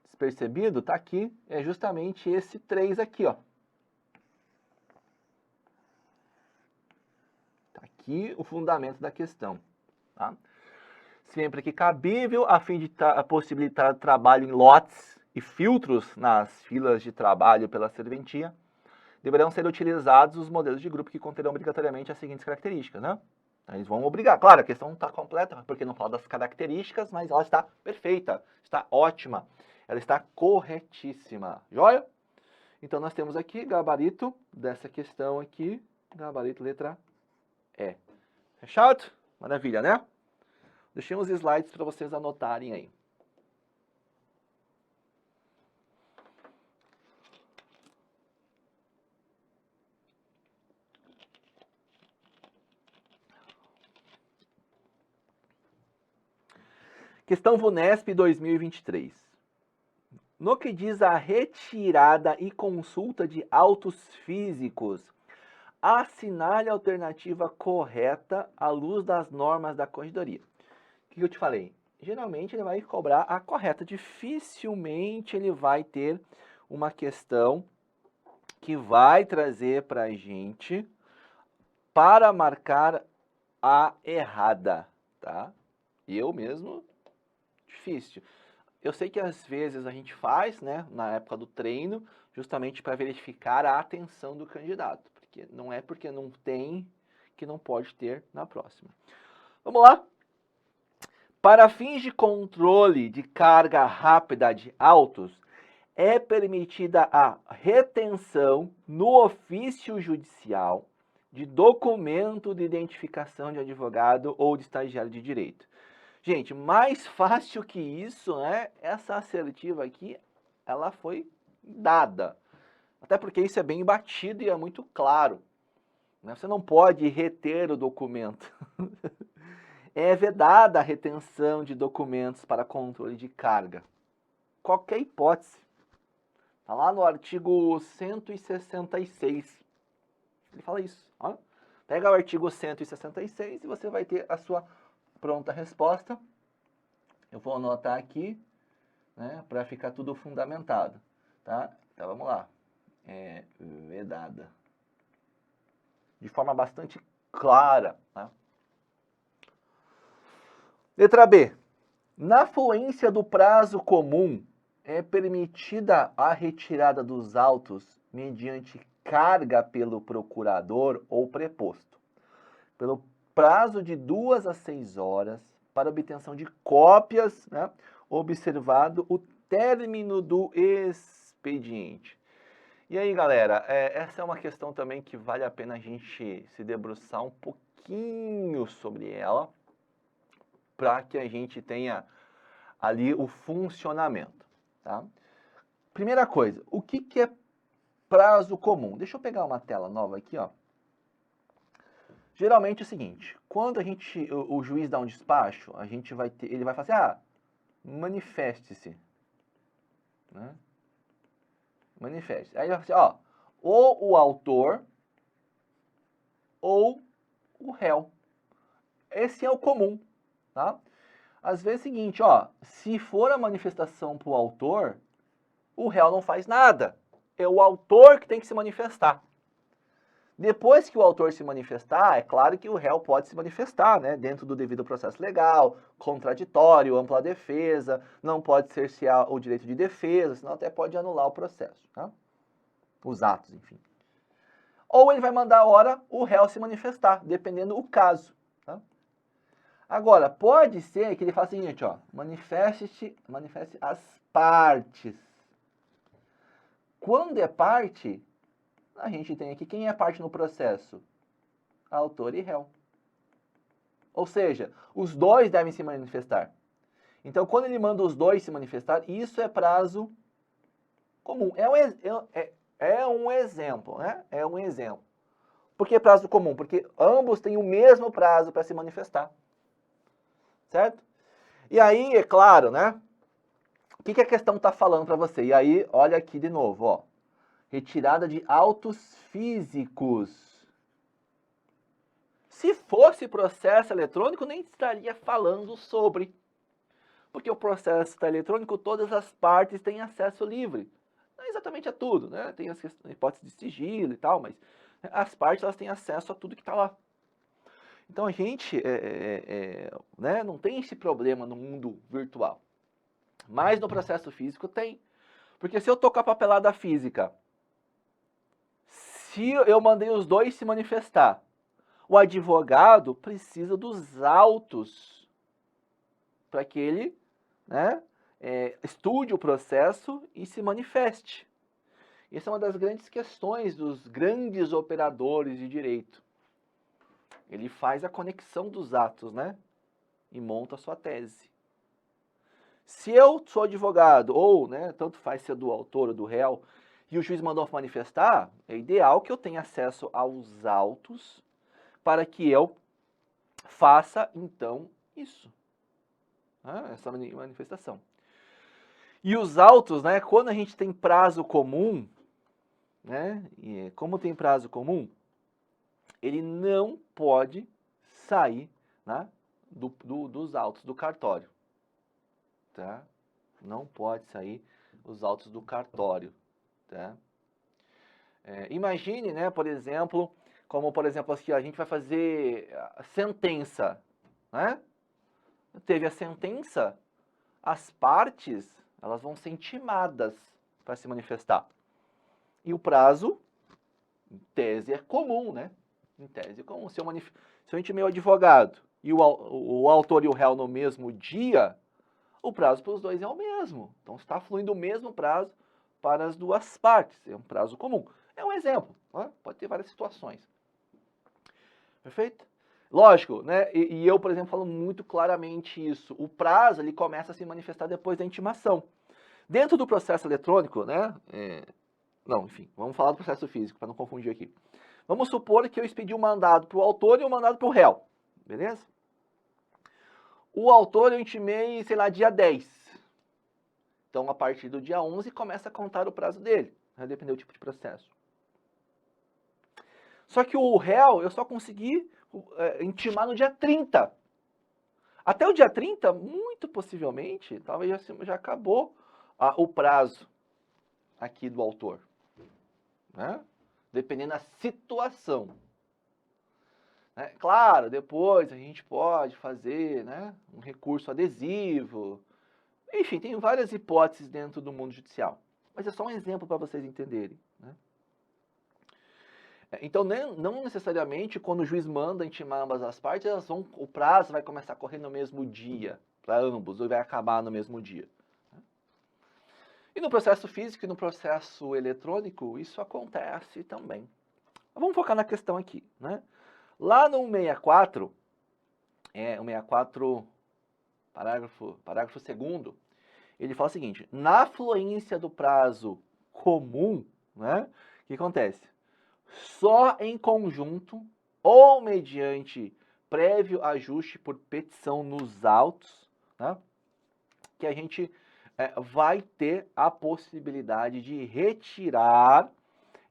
Speaker 1: despercebido, está aqui. É justamente esse 3 aqui, ó. Está aqui o fundamento da questão. Tá? Sempre que cabível, a fim de possibilitar trabalho em lotes e filtros nas filas de trabalho pela serventia, deverão ser utilizados os modelos de grupo que conterão obrigatoriamente as seguintes características, né? Eles vão obrigar. Claro, a questão não está completa, porque não fala das características, mas ela está perfeita, está ótima, ela está corretíssima. Joia? Então, nós temos aqui gabarito dessa questão aqui, gabarito letra E. Fechado? Maravilha, né? Deixei uns slides para vocês anotarem aí. Questão VUNESP 2023. No que diz a retirada e consulta de autos físicos, assinale a alternativa correta à luz das normas da corregedoria. O que eu te falei? Geralmente ele vai cobrar a correta. Dificilmente ele vai ter uma questão que vai trazer para a gente para marcar a errada, tá? Eu mesmo, difícil. Eu sei que às vezes a gente faz, né, na época do treino, justamente para verificar a atenção do candidato. Porque não é porque não tem que não pode ter na próxima. Vamos lá? Para fins de controle de carga rápida de autos, é permitida a retenção no ofício judicial de documento de identificação de advogado ou de estagiário de direito. Gente, mais fácil que isso, né? Essa assertiva aqui ela foi dada. Até porque isso é bem batido e é muito claro, né? Você não pode reter o documento. É vedada a retenção de documentos para controle de carga. Qualquer hipótese. Está lá no artigo 166. Ele fala isso. Ó. Pega o artigo 166 e você vai ter a sua pronta resposta. Eu vou anotar aqui, né, para ficar tudo fundamentado. Tá? Então vamos lá. É vedada. De forma bastante clara. Tá? Letra B. Na fluência do prazo comum, é permitida a retirada dos autos mediante carga pelo procurador ou preposto, pelo prazo de 2 a 6 horas, para obtenção de cópias, né, observado o término do expediente. E aí, galera, essa é uma questão também que vale a pena a gente se debruçar um pouquinho sobre ela, para que a gente tenha ali o funcionamento, tá? Primeira coisa, o que é prazo comum? Deixa eu pegar uma tela nova aqui, ó. Geralmente é o seguinte, quando o juiz dá um despacho, ele vai falar assim, manifeste-se, né? Manifeste. Aí ele vai falar assim, ou o autor ou o réu. Esse é o comum, tá? Às vezes é o seguinte, se for a manifestação para o autor, o réu não faz nada. É o autor que tem que se manifestar. Depois que o autor se manifestar, é claro que o réu pode se manifestar, né? Dentro do devido processo legal, contraditório, ampla defesa, não pode cercear o direito de defesa, senão até pode anular o processo, tá? Os atos, enfim. Ou ele vai mandar a hora o réu se manifestar, dependendo do caso, tá? Agora, pode ser que ele faça o seguinte, manifeste as partes. Quando é parte, a gente tem aqui quem é parte no processo? Autor e réu. Ou seja, os dois devem se manifestar. Então, quando ele manda os dois se manifestar, isso é prazo comum. É um exemplo, né? É um exemplo. Por que prazo comum? Porque ambos têm o mesmo prazo para se manifestar. Certo? E aí, é claro, né? O que a questão está falando para você? E aí, olha aqui de novo, ó. Retirada de autos físicos. Se fosse processo eletrônico, nem estaria falando sobre. Porque o processo eletrônico, todas as partes têm acesso livre. Não exatamente a tudo, né? Tem as hipóteses de sigilo e tal, mas as partes elas têm acesso a tudo que está lá. Então a gente né, não tem esse problema no mundo virtual. Mas no processo físico tem. Porque se eu tocar a papelada física, se eu mandei os dois se manifestar, o advogado precisa dos autos para que ele, né, estude o processo e se manifeste. Essa é uma das grandes questões dos grandes operadores de direito. Ele faz a conexão dos atos, né, e monta a sua tese. Se eu sou advogado, ou, né, tanto faz ser do autor ou do réu, e o juiz mandou manifestar, é ideal que eu tenha acesso aos autos para que eu faça, então, isso. Essa manifestação. E os autos, né, quando a gente tem prazo comum, né, e como tem prazo comum, ele não pode sair, né, dos autos do cartório. Tá? Não pode sair os autos do cartório. Tá? Imagine, né, por exemplo, como por exemplo aqui a gente vai fazer a sentença, né? Teve a sentença, as partes elas vão ser intimadas para se manifestar. E o prazo, em tese, é comum, né? Em tese é comum. Se eu intimei o advogado e o autor e o réu no mesmo dia, o prazo para os dois é o mesmo. Então está fluindo o mesmo prazo para as duas partes. É um prazo comum. É um exemplo. Né? Pode ter várias situações. Perfeito? Lógico, né? E eu, por exemplo, falo muito claramente isso. O prazo ele começa a se manifestar depois da intimação. Dentro do processo eletrônico, né? Não, enfim, vamos falar do processo físico, para não confundir aqui. Vamos supor que eu expedi um mandado para o autor e um mandado para o réu, beleza? O autor eu intimei, sei lá, dia 10. Então, a partir do dia 11, começa a contar o prazo dele, vai depender do tipo de processo. Só que o réu, eu só consegui intimar no dia 30. Até o dia 30, muito possivelmente, talvez já acabou o prazo aqui do autor, né? Dependendo da situação. Claro, depois a gente pode fazer, né, um recurso adesivo. Enfim, tem várias hipóteses dentro do mundo judicial. Mas é só um exemplo para vocês entenderem, né? Então, não necessariamente quando o juiz manda intimar ambas as partes, o prazo vai começar a correr no mesmo dia, para ambos, ou vai acabar no mesmo dia. E no processo físico e no processo eletrônico, isso acontece também. Vamos focar na questão aqui, né? Lá no 164, o 64, parágrafo 2º, ele fala o seguinte: na fluência do prazo comum, né, o que acontece? Só em conjunto ou mediante prévio ajuste por petição nos autos, né, que a gente vai ter a possibilidade de retirar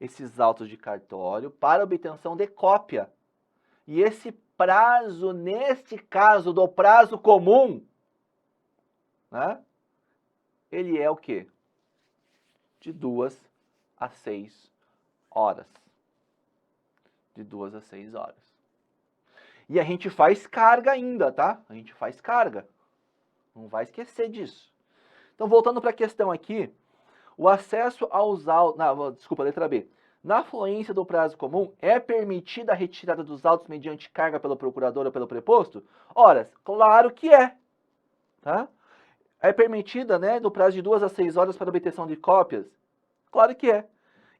Speaker 1: esses autos de cartório para obtenção de cópia. E esse prazo, neste caso do prazo comum, né, ele é o quê? De 2 a 6 horas. De 2 a 6 horas. E a gente faz carga ainda, tá? A gente faz carga. Não vai esquecer disso. Então, voltando para a questão aqui, o acesso aos autos... Desculpa, letra B. Na fluência do prazo comum, é permitida a retirada dos autos mediante carga pelo procurador ou pelo preposto? Ora, claro que é. Tá? É permitida, né, no prazo de 2 a 6 horas para obtenção de cópias? Claro que é.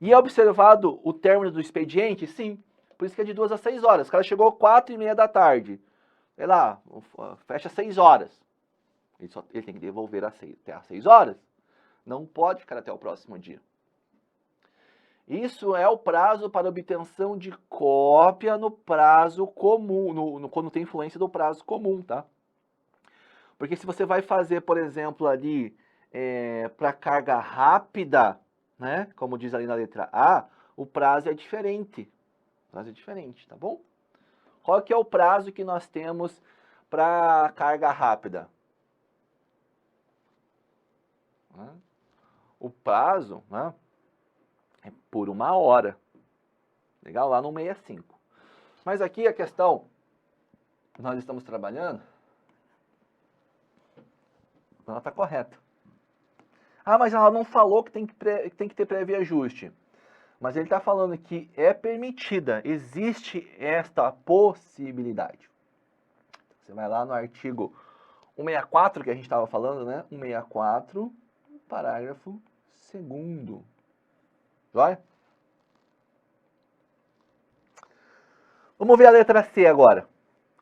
Speaker 1: E é observado o término do expediente? Sim. Por isso que é de 2 a 6 horas. O cara chegou 4h30 da tarde. Sei lá, fecha 6 horas. Ele tem que devolver até às 6 horas. Não pode ficar até o próximo dia. Isso é o prazo para obtenção de cópia no prazo comum, quando tem influência do prazo comum, tá? Porque se você vai fazer, por exemplo, ali para carga rápida, né, como diz ali na letra A, o prazo é diferente. O prazo é diferente, tá bom? Qual que é o prazo que nós temos para carga rápida? O prazo, né, é por 1 hora. Legal? Lá no 65. Mas aqui a questão que nós estamos trabalhando, ela está correta. Mas ela não falou que tem que ter prévio ajuste. Mas ele está falando que é permitida, existe esta possibilidade. Você vai lá no artigo 164, que a gente estava falando, né? 164, parágrafo 2º. Vai? Vamos ver a letra C agora.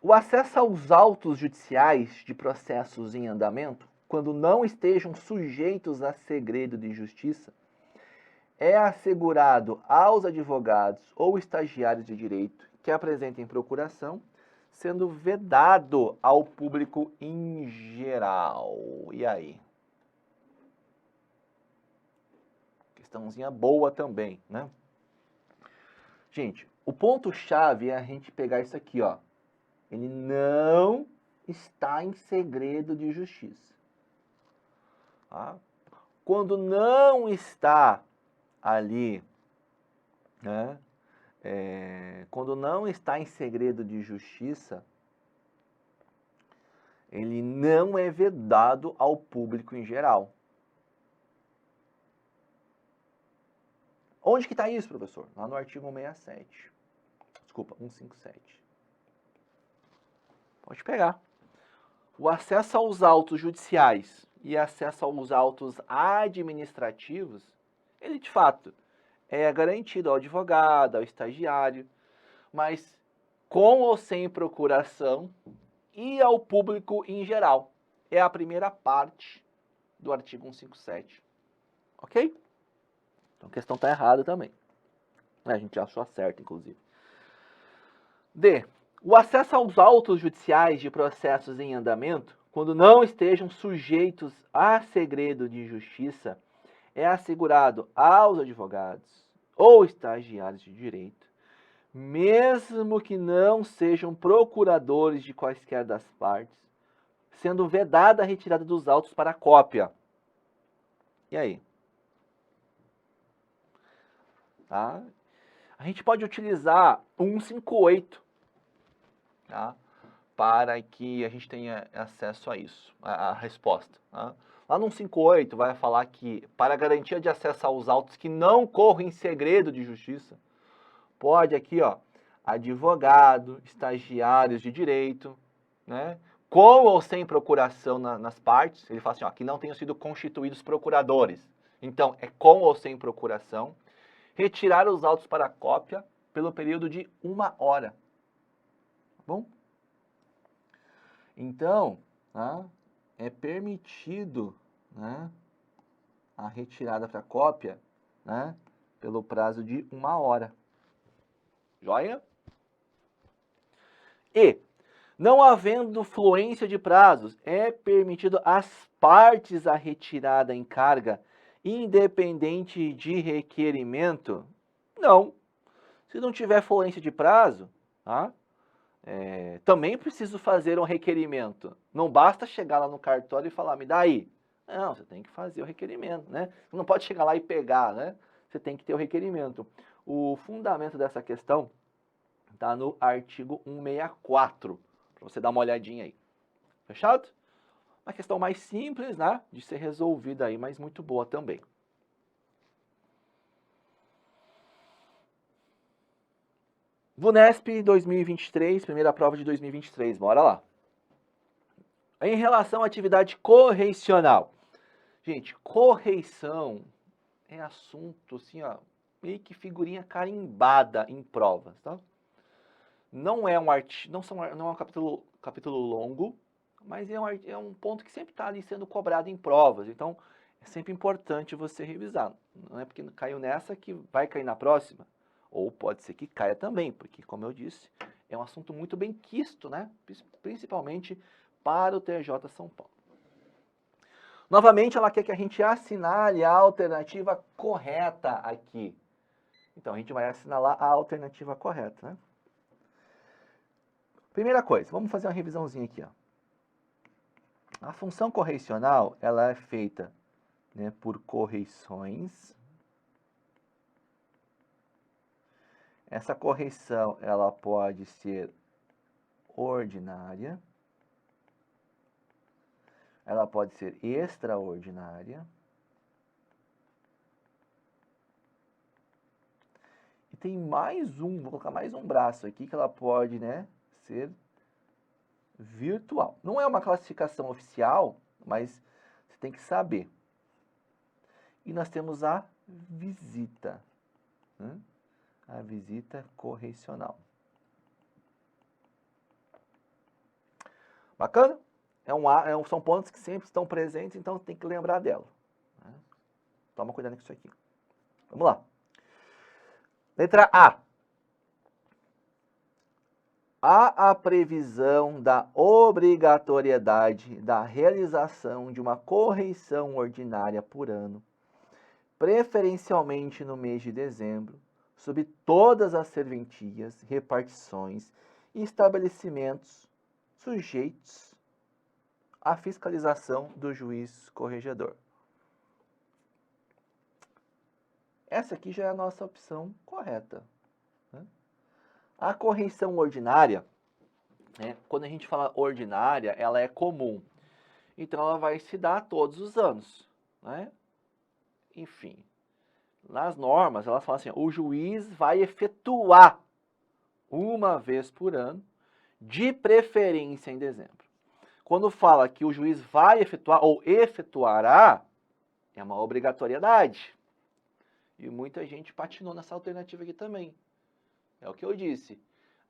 Speaker 1: O acesso aos autos judiciais de processos em andamento, quando não estejam sujeitos a segredo de justiça, é assegurado aos advogados ou estagiários de direito que apresentem procuração, sendo vedado ao público em geral. E aí? Questãozinha boa também, né? Gente, o ponto-chave é a gente pegar isso aqui, ó. Ele não está em segredo de justiça. Tá? Quando não está ali, né, quando não está em segredo de justiça, ele não é vedado ao público em geral. Onde que está isso, professor? Lá no artigo 167. Desculpa, 157. Pode pegar. O acesso aos autos judiciais e acesso aos autos administrativos, ele de fato é garantido ao advogado, ao estagiário, mas com ou sem procuração e ao público em geral. É a primeira parte do artigo 157 Ok? Então a questão está errada também. A gente achou certo, inclusive. D. O acesso aos autos judiciais de processos em andamento, quando não estejam sujeitos a segredo de justiça, é assegurado aos advogados ou estagiários de direito, mesmo que não sejam procuradores de quaisquer das partes, sendo vedada a retirada dos autos para cópia. E aí? Tá? A gente pode utilizar o 158, tá? Para que a gente tenha acesso a isso, a resposta. Tá? Lá no 158 vai falar que, para garantia de acesso aos autos que não correm em segredo de justiça, pode aqui, ó, advogado, estagiários de direito, né, com ou sem procuração nas partes, ele fala assim, ó, que não tenham sido constituídos procuradores. Então, é com ou sem procuração, retirar os autos para cópia pelo período de 1 hora. Tá bom? Então, tá, é permitido, né, a retirada para cópia, né, pelo prazo de 1 hora. Joia? E, não havendo fluência de prazos, é permitido às partes a retirada em carga, independente de requerimento? Não. Se não tiver fluência de prazo, tá? Também preciso fazer um requerimento. Não basta chegar lá no cartório e falar, me dá aí. Não, você tem que fazer o requerimento, né? Você não pode chegar lá e pegar, né? Você tem que ter o requerimento. O fundamento dessa questão está no artigo 164, para você dar uma olhadinha aí. Fechado? Uma questão mais simples, né, de ser resolvida aí, mas muito boa também. VUNESP 2023, primeira prova de 2023, bora lá. Em relação à atividade correicional. Gente, correição é assunto, assim, ó, meio que figurinha carimbada em provas, tá? Não é um não é um capítulo longo, mas é um ponto que sempre está ali sendo cobrado em provas. Então, é sempre importante você revisar. Não é porque caiu nessa que vai cair na próxima. Ou pode ser que caia também, porque, como eu disse, é um assunto muito bem quisto, né? Principalmente para o TJ São Paulo. Novamente, ela quer que a gente assinale a alternativa correta aqui. Então, a gente vai assinalar a alternativa correta, né? Primeira coisa, vamos fazer uma revisãozinha aqui, ó. A função correicional, ela é feita, né, por correições. Essa correição, ela pode ser ordinária, ela pode ser extraordinária, e tem mais um, vou colocar mais um braço aqui, que ela pode, né, ser virtual. Não é uma classificação oficial, mas você tem que saber. E nós temos a visita, né? A visita correicional. Bacana? São pontos que sempre estão presentes, então tem que lembrar dela. Né? Toma cuidado com isso aqui. Vamos lá. Letra A. Há a previsão da obrigatoriedade da realização de uma correição ordinária por ano, preferencialmente no mês de dezembro, sob todas as serventias, repartições e estabelecimentos sujeitos à fiscalização do juiz corregedor. Essa aqui já é a nossa opção correta. Né? A correição ordinária, né, quando a gente fala ordinária, ela é comum. Então, ela vai se dar todos os anos. Né? Enfim, nas normas, elas falam assim, o juiz vai efetuar uma vez por ano, de preferência em dezembro. Quando fala que o juiz vai efetuar ou efetuará, é uma obrigatoriedade. E muita gente patinou nessa alternativa aqui também. É o que eu disse.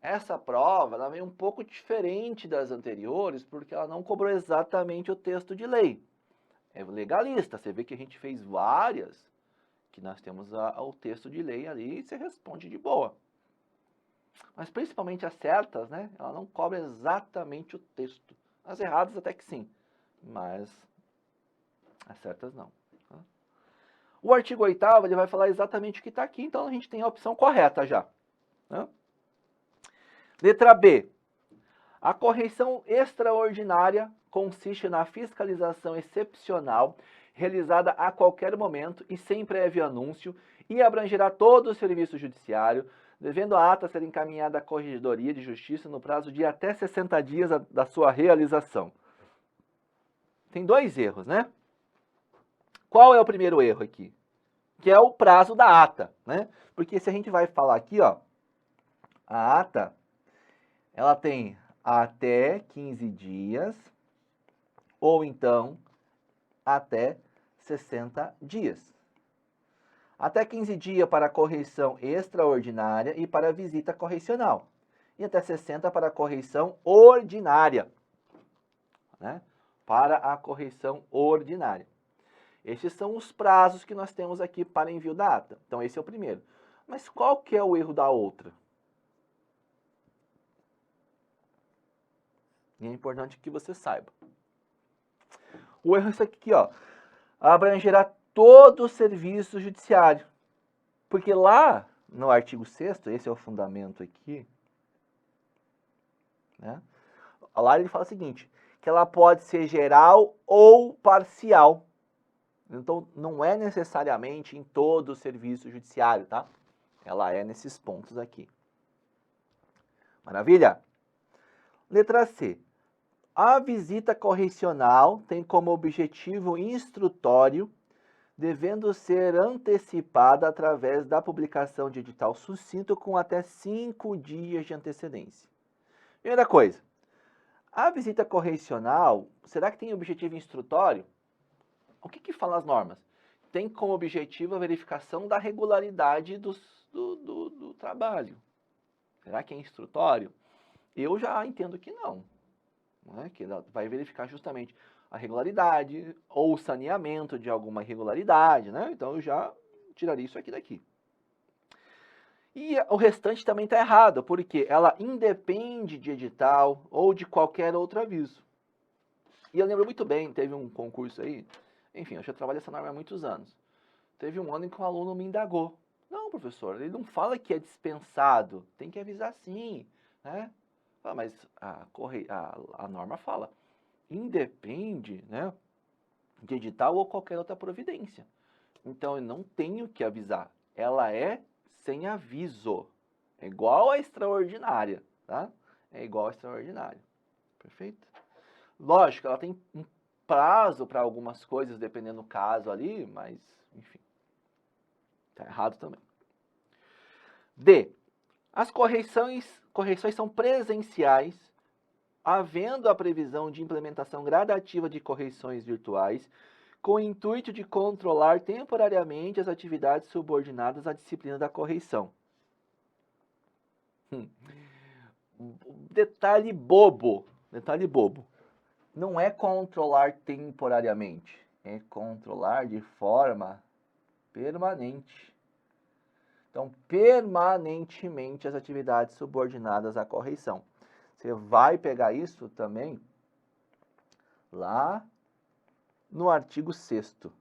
Speaker 1: Essa prova ela vem um pouco diferente das anteriores, porque ela não cobrou exatamente o texto de lei. é legalista. Você vê que a gente fez várias, que nós temos o texto de lei ali e você responde de boa. Mas principalmente as certas, né? Ela não cobra exatamente o texto. As erradas até que sim, mas as certas não. Tá? O artigo 8º, ele vai falar exatamente o que está aqui, então a gente tem a opção correta já. Né? Letra B. A correção extraordinária consiste na fiscalização excepcional realizada a qualquer momento e sem prévio anúncio e abrangerá todo o serviço judiciário, devendo a ata ser encaminhada à Corregedoria de Justiça no prazo de até 60 dias da sua realização. Tem dois erros, né? Qual é o primeiro erro aqui? Que é o prazo da ata, né? Porque se a gente vai falar aqui, ó, a ata, ela tem até 15 dias ou então até 60 dias. Até 15 dias para a correção extraordinária e para a visita correcional. E até 60 para a correção ordinária. Né? Para a correção ordinária. Esses são os prazos que nós temos aqui para envio da ata. Então, esse é o primeiro. Mas qual que é o erro da outra? E é importante que você saiba. O erro é isso aqui, ó. Abrangerá todo o serviço judiciário. Porque lá, no artigo 6º, esse é o fundamento aqui, né? Lá ele fala o seguinte, que ela pode ser geral ou parcial. Então, não é necessariamente em todo o serviço judiciário, tá? Ela é nesses pontos aqui. Maravilha? Letra C. A visita correcional tem como objetivo instrutório, devendo ser antecipada através da publicação de edital sucinto com até 5 dias de antecedência. Primeira coisa, a visita correcional, será que tem objetivo instrutório? O que fala as normas? Tem como objetivo a verificação da regularidade do trabalho. Será que é instrutório? Eu já entendo que não. Né? Que ela vai verificar justamente a regularidade ou o saneamento de alguma irregularidade. Né? Então eu já tiraria isso aqui daqui. E o restante também está errado, porque ela independe de edital ou de qualquer outro aviso. E eu lembro muito bem, teve um concurso aí, enfim, eu já trabalho essa norma há muitos anos. Teve um ano em que um aluno me indagou. Não, professor, ele não fala que é dispensado, tem que avisar sim, né? Ah, mas a norma fala, independe, né, de edital ou qualquer outra providência. Então, eu não tenho que avisar. Ela é sem aviso. É igual a extraordinária, tá? É igual a extraordinária. Perfeito? Lógico, ela tem um prazo para algumas coisas, dependendo do caso ali, mas, enfim. Tá errado também. D. As correções são presenciais, havendo a previsão de implementação gradativa de correções virtuais, com o intuito de controlar temporariamente as atividades subordinadas à disciplina da correição. Detalhe bobo. Não é controlar temporariamente, é controlar de forma permanente. Então, permanentemente as atividades subordinadas à correição. Você vai pegar isso também lá no artigo 6º. Vou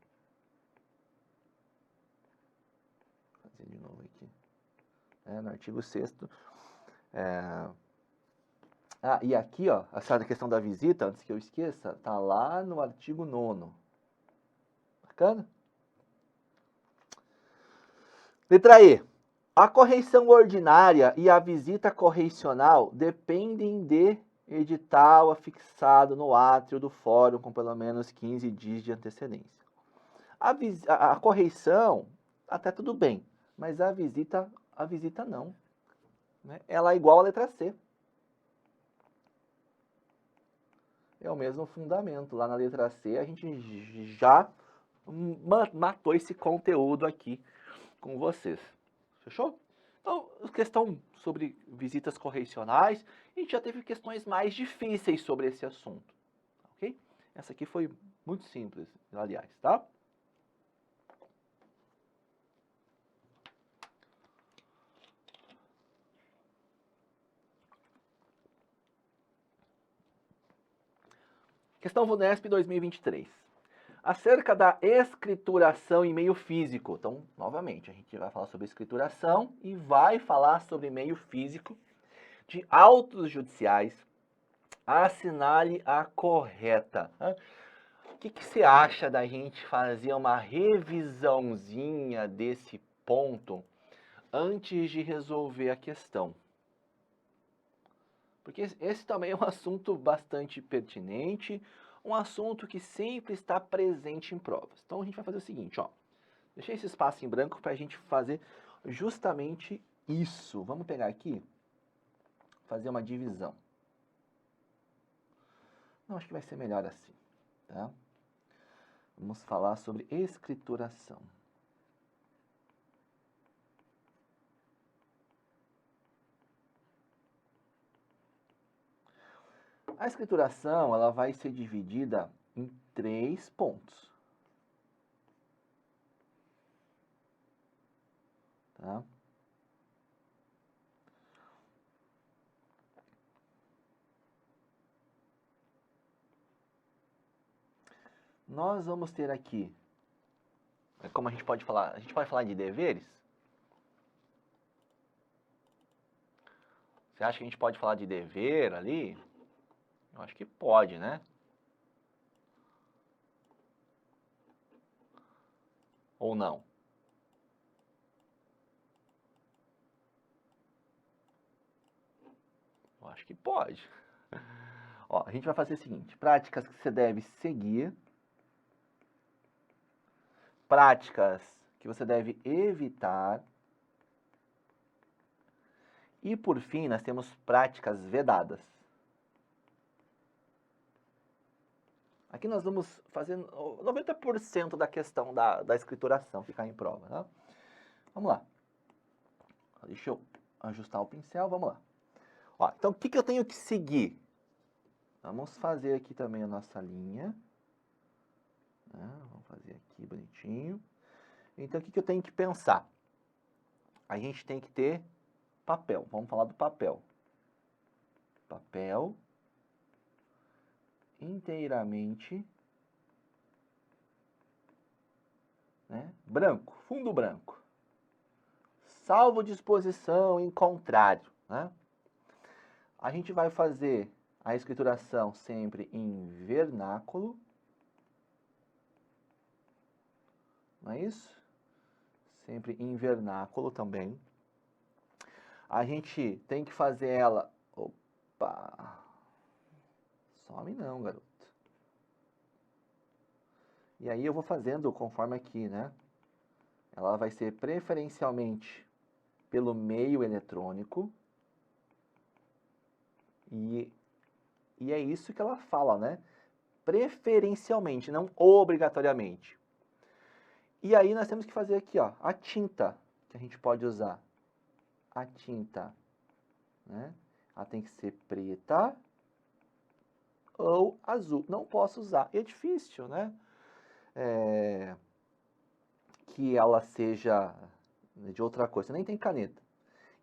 Speaker 1: fazer de novo aqui. No artigo 6º. E aqui, ó, essa questão da visita, antes que eu esqueça, tá lá no artigo 9º. Bacana? Letra E. A correição ordinária e a visita correicional dependem de edital afixado no átrio do fórum com pelo menos 15 dias de antecedência. A correição, até tudo bem, mas a visita não. Né? Ela é igual à letra C. É o mesmo fundamento. Lá na letra C a gente já matou esse conteúdo aqui com vocês. Fechou? Então, questão sobre visitas correicionais, a gente já teve questões mais difíceis sobre esse assunto. Ok? Essa aqui foi Muito simples, aliás, tá? Questão VUNESP 2023. Acerca da escrituração em meio físico. Então, novamente, a gente vai falar sobre escrituração e vai falar sobre meio físico de autos judiciais. Assinale a correta. O que você acha da gente fazer uma revisãozinha desse ponto antes de resolver a questão? Porque esse também é um assunto bastante pertinente, um assunto que sempre está presente em provas. Então a gente vai fazer o seguinte, ó. Deixei esse espaço em branco para a gente fazer justamente isso. Vamos pegar aqui, fazer uma divisão. Não, acho que vai ser melhor assim, tá? Vamos falar sobre escrituração. A escrituração, ela vai ser dividida em 3 pontos. Tá? Nós vamos ter aqui, como a gente pode falar de deveres? Você acha que a gente pode falar de dever ali? Eu acho que pode, né? Ou não? Eu acho que pode. Ó, a gente vai fazer o seguinte, práticas que você deve seguir, práticas que você deve evitar, e por fim nós temos práticas vedadas. Aqui nós vamos fazer 90% da questão da escrituração ficar em prova, tá? Vamos lá. Deixa eu ajustar o pincel, vamos lá. Ó, então, o que eu tenho que seguir? Vamos fazer aqui também a nossa linha. Vamos fazer aqui bonitinho. Então, o que eu tenho que pensar? A gente tem que ter papel. Vamos falar do papel. Papel inteiramente, né, branco, fundo branco. Salvo disposição em contrário, né? A gente vai fazer a escrituração sempre em vernáculo. Não é isso? Sempre em vernáculo também. A gente tem que fazer ela... Opa! Some não, garoto. E aí eu vou fazendo conforme aqui, né? Ela vai ser preferencialmente pelo meio eletrônico. E é isso que ela fala, né? Preferencialmente, não obrigatoriamente. E aí nós temos que fazer aqui, ó, a tinta que a gente pode usar. A tinta, né? Ela tem que ser preta ou azul. Não posso usar. É difícil, né? Que ela seja de outra coisa. Você nem tem caneta.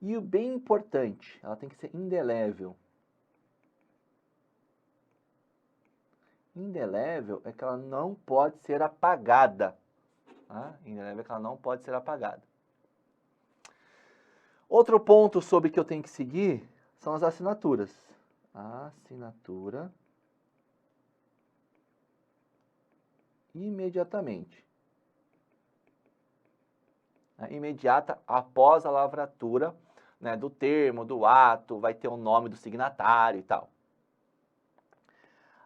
Speaker 1: E o bem importante, ela tem que ser indelével. Indelével é que ela não pode ser apagada. Tá? Indelével é que ela não pode ser apagada. Outro ponto sobre que eu tenho que seguir são as assinaturas. A assinatura imediatamente. Imediata após a lavratura, né, do termo, do ato, vai ter o nome do signatário e tal.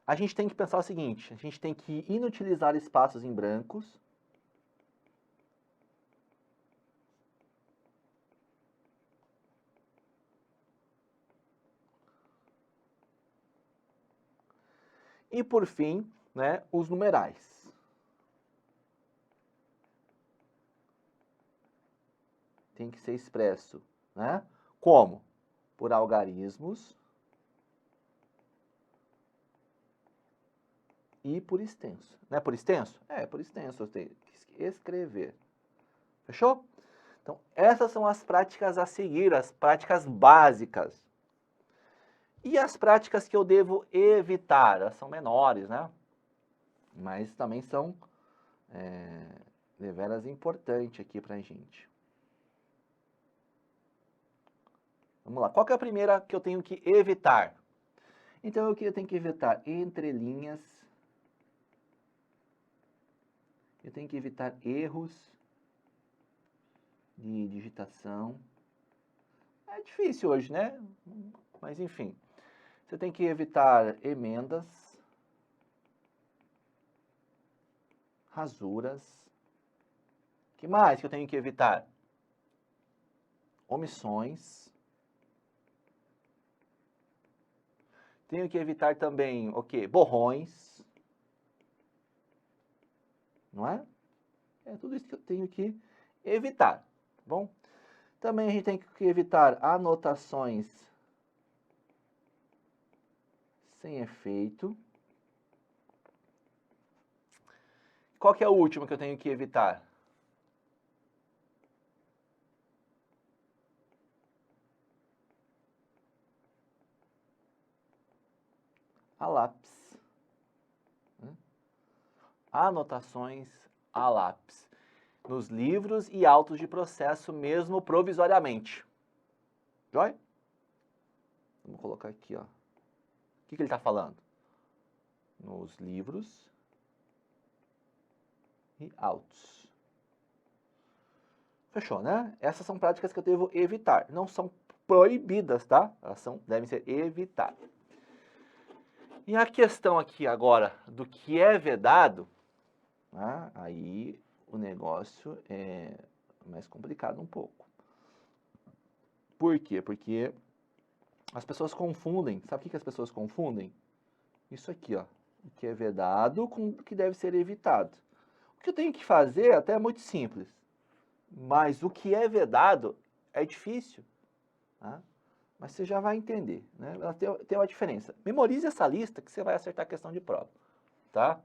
Speaker 1: A gente tem que pensar o seguinte, a gente tem que inutilizar espaços em brancos. E por fim, né, os numerais. Tem que ser expresso, né? Como? Por algarismos e por extenso. Não é por extenso? É, por extenso, eu tenho que escrever. Fechou? Então, essas são as práticas a seguir, as práticas básicas. E as práticas que eu devo evitar? Elas são menores, né? Mas também são deveras importantes aqui pra gente. Vamos lá. Qual que é a primeira que eu tenho que evitar? Então, eu tenho que evitar entrelinhas. Eu tenho que evitar erros de digitação. É difícil hoje, né? Mas, enfim. Você tem que evitar emendas, rasuras. O que mais que eu tenho que evitar? Omissões. Tenho que evitar também o quê? Borrões. Não é? É tudo isso que eu tenho que evitar, tá bom? Também a gente tem que evitar anotações sem efeito. Qual que é o último que eu tenho que evitar? A lápis. Anotações a lápis. Nos livros e autos de processo, mesmo provisoriamente. Joia? Vamos colocar aqui, ó. O que ele está falando? Nos livros e autos. Fechou, né? Essas são práticas que eu devo evitar. Não são proibidas, tá? Elas devem ser evitadas. E a questão aqui agora do que é vedado, né? Aí o negócio é mais complicado um pouco. Por quê? Porque as pessoas confundem. Sabe o que as pessoas confundem? Isso aqui, ó. O que é vedado com o que deve ser evitado. O que eu tenho que fazer até é muito simples. Mas o que é vedado é difícil. Tá? Mas você já vai entender. Né? Ela tem uma diferença. Memorize essa lista que você vai acertar a questão de prova. Tá?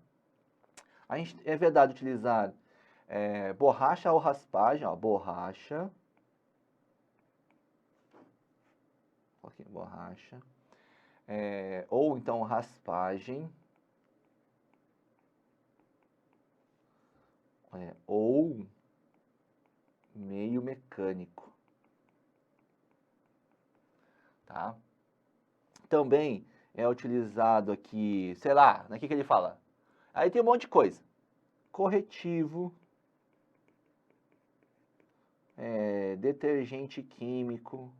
Speaker 1: A gente é vedado utilizar borracha ou raspagem. Ó, borracha. Ok, borracha. Ou então raspagem. Ou meio mecânico. Tá? Também é utilizado aqui, sei lá, né, que ele fala? Aí tem um monte de coisa. Corretivo, detergente químico,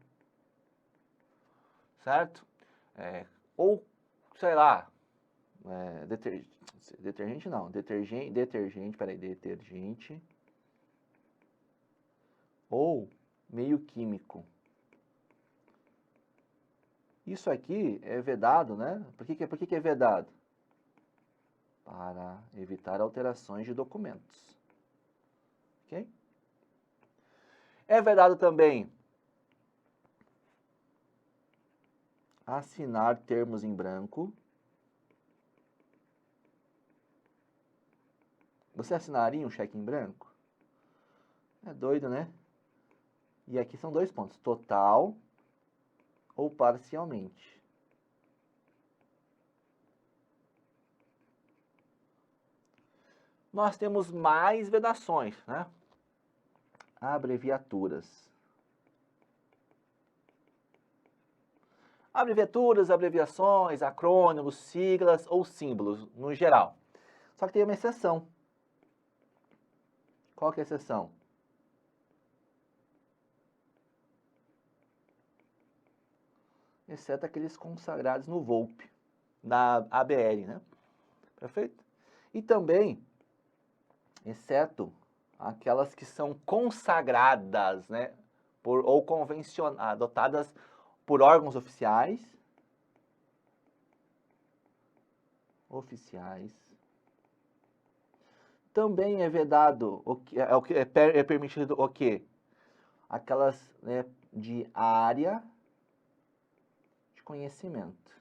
Speaker 1: certo? Ou, sei lá, detergente não, detergente, ou meio químico. Isso aqui é vedado, né? Por que é vedado? Para evitar alterações de documentos. Ok? É vedado também assinar termos em branco. Você assinaria um cheque em branco? É doido, né? E aqui são 2 pontos: total ou parcialmente. Nós temos mais vedações, né? Abreviaturas. Abreviações, acrônimos, siglas ou símbolos, no geral. Só que tem uma exceção. Qual que é a exceção? Exceto aqueles consagrados no VOLP, na ABL, né? Perfeito? E também, exceto aquelas que são consagradas, né? Ou adotadas por órgãos oficiais. Também é vedado, é permitido o quê? Aquelas, né, de área de conhecimento.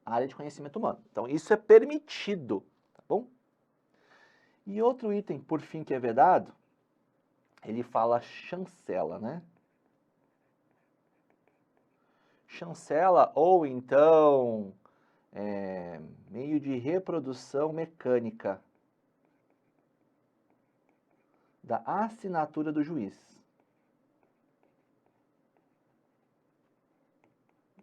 Speaker 1: área de conhecimento humano. Então, isso é permitido, tá bom? E outro item, por fim, que é vedado, ele fala chancela, né? Chancela ou então meio de reprodução mecânica da assinatura do juiz.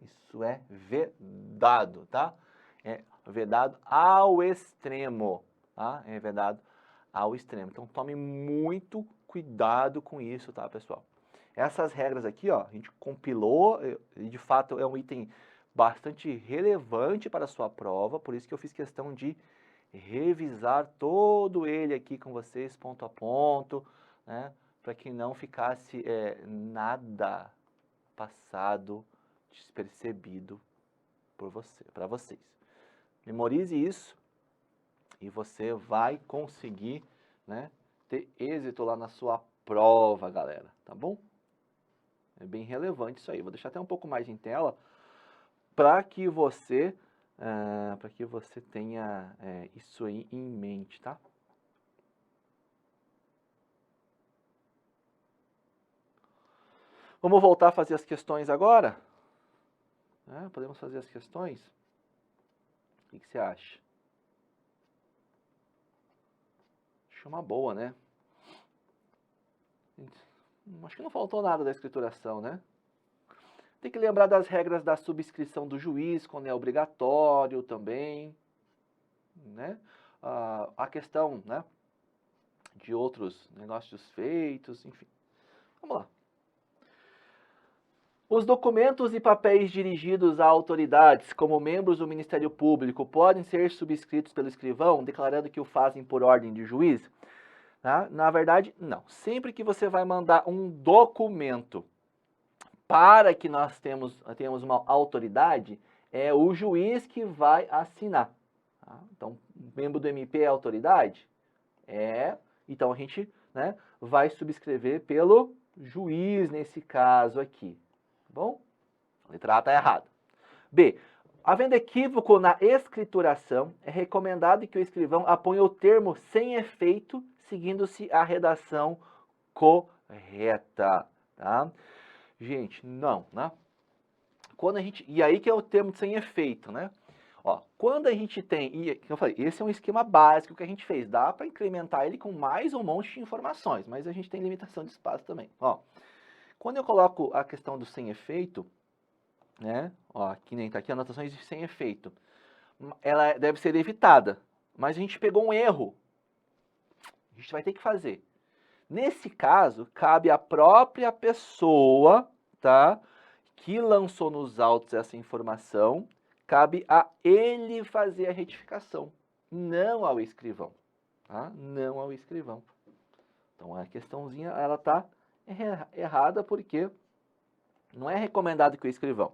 Speaker 1: Isso é vedado, tá? É vedado ao extremo, tá? É vedado ao extremo. Então tome muito cuidado com isso, tá, pessoal? Essas regras aqui, ó, a gente compilou, e de fato é um item bastante relevante para a sua prova, por isso que eu fiz questão de revisar todo ele aqui com vocês, ponto a ponto, né, para que não ficasse nada passado, despercebido para vocês. Memorize isso e você vai conseguir, né, ter êxito lá na sua prova, galera, tá bom? É bem relevante isso aí. Vou deixar até um pouco mais em tela para que você tenha isso aí em mente, tá? Vamos voltar a fazer as questões agora? Podemos fazer as questões? O que você acha? Acho uma boa, né? Acho que não faltou nada da escrituração, né? Tem que lembrar das regras da subscrição do juiz, quando é obrigatório também, né? A questão, né, de outros negócios feitos, enfim. Vamos lá. Os documentos e papéis dirigidos a autoridades, como membros do Ministério Público, podem ser subscritos pelo escrivão, declarando que o fazem por ordem de juiz? Tá? Na verdade, não. Sempre que você vai mandar um documento para que nós tenhamos uma autoridade, é o juiz que vai assinar. Tá? Então, membro do MP é autoridade? Então a gente, né, vai subscrever pelo juiz nesse caso aqui. Tá bom? A letra A está errada. B. Havendo equívoco na escrituração, é recomendado que o escrivão aponha o termo sem efeito, seguindo-se a redação correta. Tá? Gente, não, né? E aí que é o termo sem efeito, né? Ó, quando a gente tem, e eu falei, esse é um esquema básico que a gente fez, dá para incrementar ele com mais um monte de informações, mas a gente tem limitação de espaço também. Ó, quando eu coloco a questão do sem efeito, né? Ó, que nem tá aqui anotações de sem efeito, ela deve ser evitada, mas a gente pegou um erro, a gente vai ter que fazer. Nesse caso, cabe à própria pessoa, tá, que lançou nos autos essa informação, cabe a ele fazer a retificação, não ao escrivão, tá? Não ao escrivão. Então a questãozinha ela tá errada porque não é recomendado que o escrivão.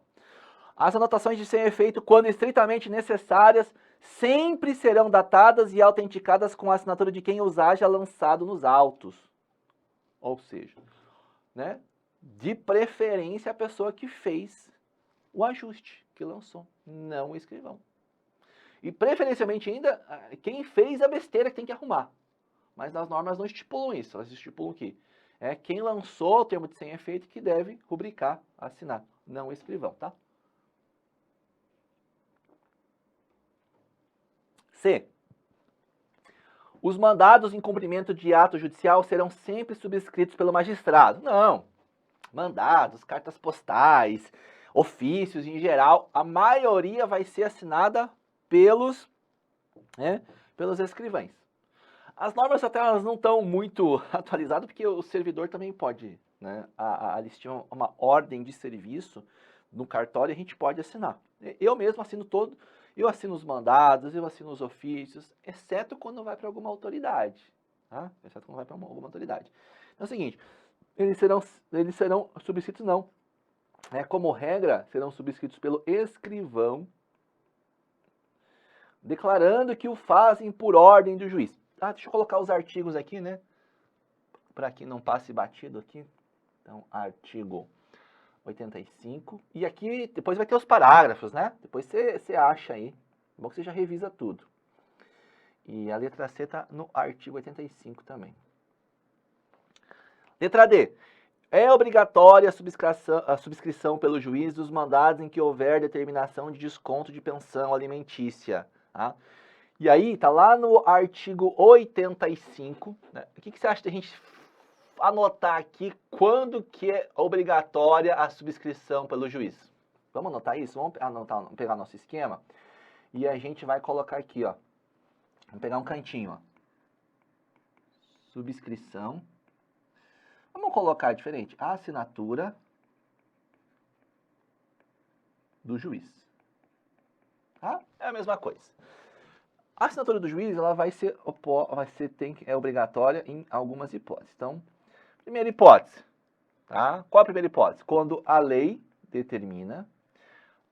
Speaker 1: As anotações de sem efeito, quando estritamente necessárias, sempre serão datadas e autenticadas com a assinatura de quem os haja lançado nos autos. Ou seja, né, de preferência a pessoa que fez o ajuste, que lançou, não o escrivão. E preferencialmente ainda, quem fez a besteira que tem que arrumar. Mas nas normas não estipulam isso, elas estipulam que é quem lançou o termo de sem efeito que deve rubricar, assinar, não o escrivão, tá? C. Os mandados em cumprimento de ato judicial serão sempre subscritos pelo magistrado. Não. Mandados, cartas postais, ofícios em geral, a maioria vai ser assinada pelos escrivães. As normas até elas não estão muito atualizadas, porque o servidor também pode, né, eles tinham uma ordem de serviço no cartório e a gente pode assinar. Eu mesmo assino eu assino os mandados, eu assino os ofícios, exceto quando vai para alguma autoridade, tá? Exceto quando vai para alguma autoridade. Então é o seguinte, eles serão subscritos não. Como regra, serão subscritos pelo escrivão, declarando que o fazem por ordem do juiz. Deixa eu colocar os artigos aqui, né? Para que não passe batido aqui. Então, artigo 85. E aqui depois vai ter os parágrafos, né? Depois você acha aí. É bom que você já revisa tudo. E a letra C está no artigo 85 também. Letra D. É obrigatória a subscrição pelo juiz dos mandados em que houver determinação de desconto de pensão alimentícia. Tá? E aí, tá lá no artigo 85. Né? O que você acha de a gente anotar aqui quando que é obrigatória a subscrição pelo juiz? Vamos anotar isso? Vamos pegar nosso esquema e a gente vai colocar aqui, ó. Vamos pegar um cantinho, ó. Subscrição. Vamos colocar diferente. A assinatura do juiz. Tá? É a mesma coisa. A assinatura do juiz, ela é obrigatória em algumas hipóteses. Então, primeira hipótese. Tá? Qual a primeira hipótese? Quando a lei determina.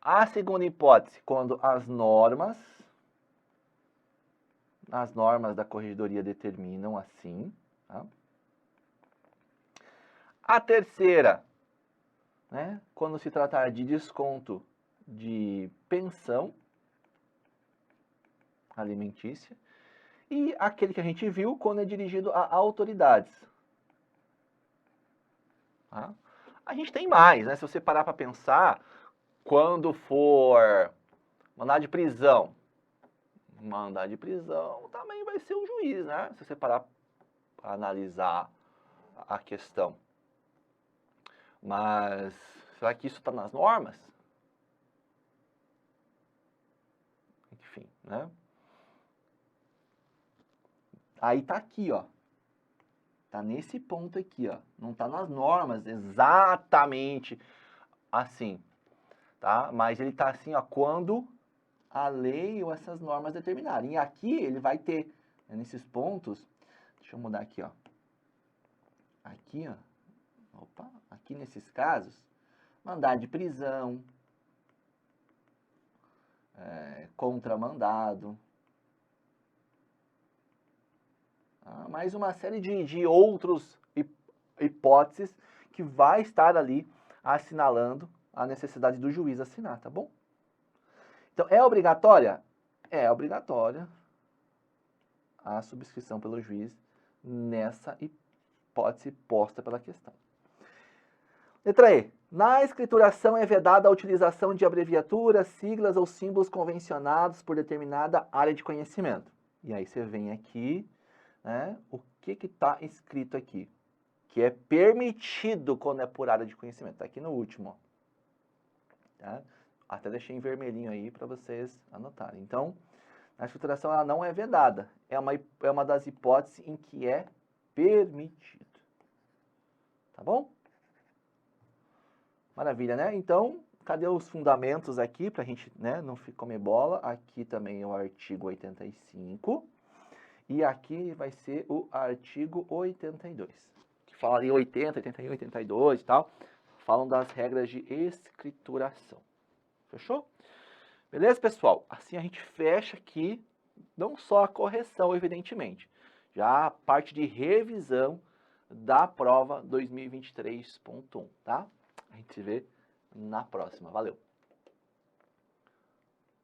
Speaker 1: A segunda hipótese, quando as normas da corregedoria determinam assim. Tá? A terceira, né, quando se tratar de desconto de pensão alimentícia. E aquele que a gente viu quando é dirigido a autoridades. Tá? A gente tem mais, né? Se você parar para pensar, quando for mandado de prisão também vai ser um juiz, né? Se você parar para analisar a questão. Mas será que isso está nas normas? Enfim, né? Aí tá aqui, ó. Tá nesse ponto aqui, ó. Não tá nas normas exatamente assim, tá? Mas ele tá assim, ó, quando a lei ou essas normas determinarem. E aqui ele vai ter, né, nesses pontos, deixa eu mudar aqui, ó. Aqui, ó. Opa, aqui nesses casos, mandado de prisão, contramandado, mais uma série de outros hipóteses que vai estar ali assinalando a necessidade do juiz assinar, tá bom? Então, é obrigatória? É obrigatória a subscrição pelo juiz nessa hipótese posta pela questão. Letra E. Na escrituração é vedada a utilização de abreviaturas, siglas ou símbolos convencionados por determinada área de conhecimento. E aí você vem aqui, né, o que está escrito aqui? Que é permitido quando é por área de conhecimento. Está aqui no último. Ó. Tá? Até deixei em vermelhinho aí para vocês anotarem. Então, a escrituração ela não é vedada. É uma das hipóteses em que é permitido. Tá bom? Maravilha, né? Então, cadê os fundamentos aqui para a gente, né, não comer bola? Aqui também é o artigo 85. E aqui vai ser o artigo 82. Que fala ali 80, 81, 82 e tal. Falam das regras de escrituração. Fechou? Beleza, pessoal? Assim a gente fecha aqui, não só a correção, evidentemente. Já a parte de revisão da prova 2023.1, tá? A gente se vê na próxima. Valeu!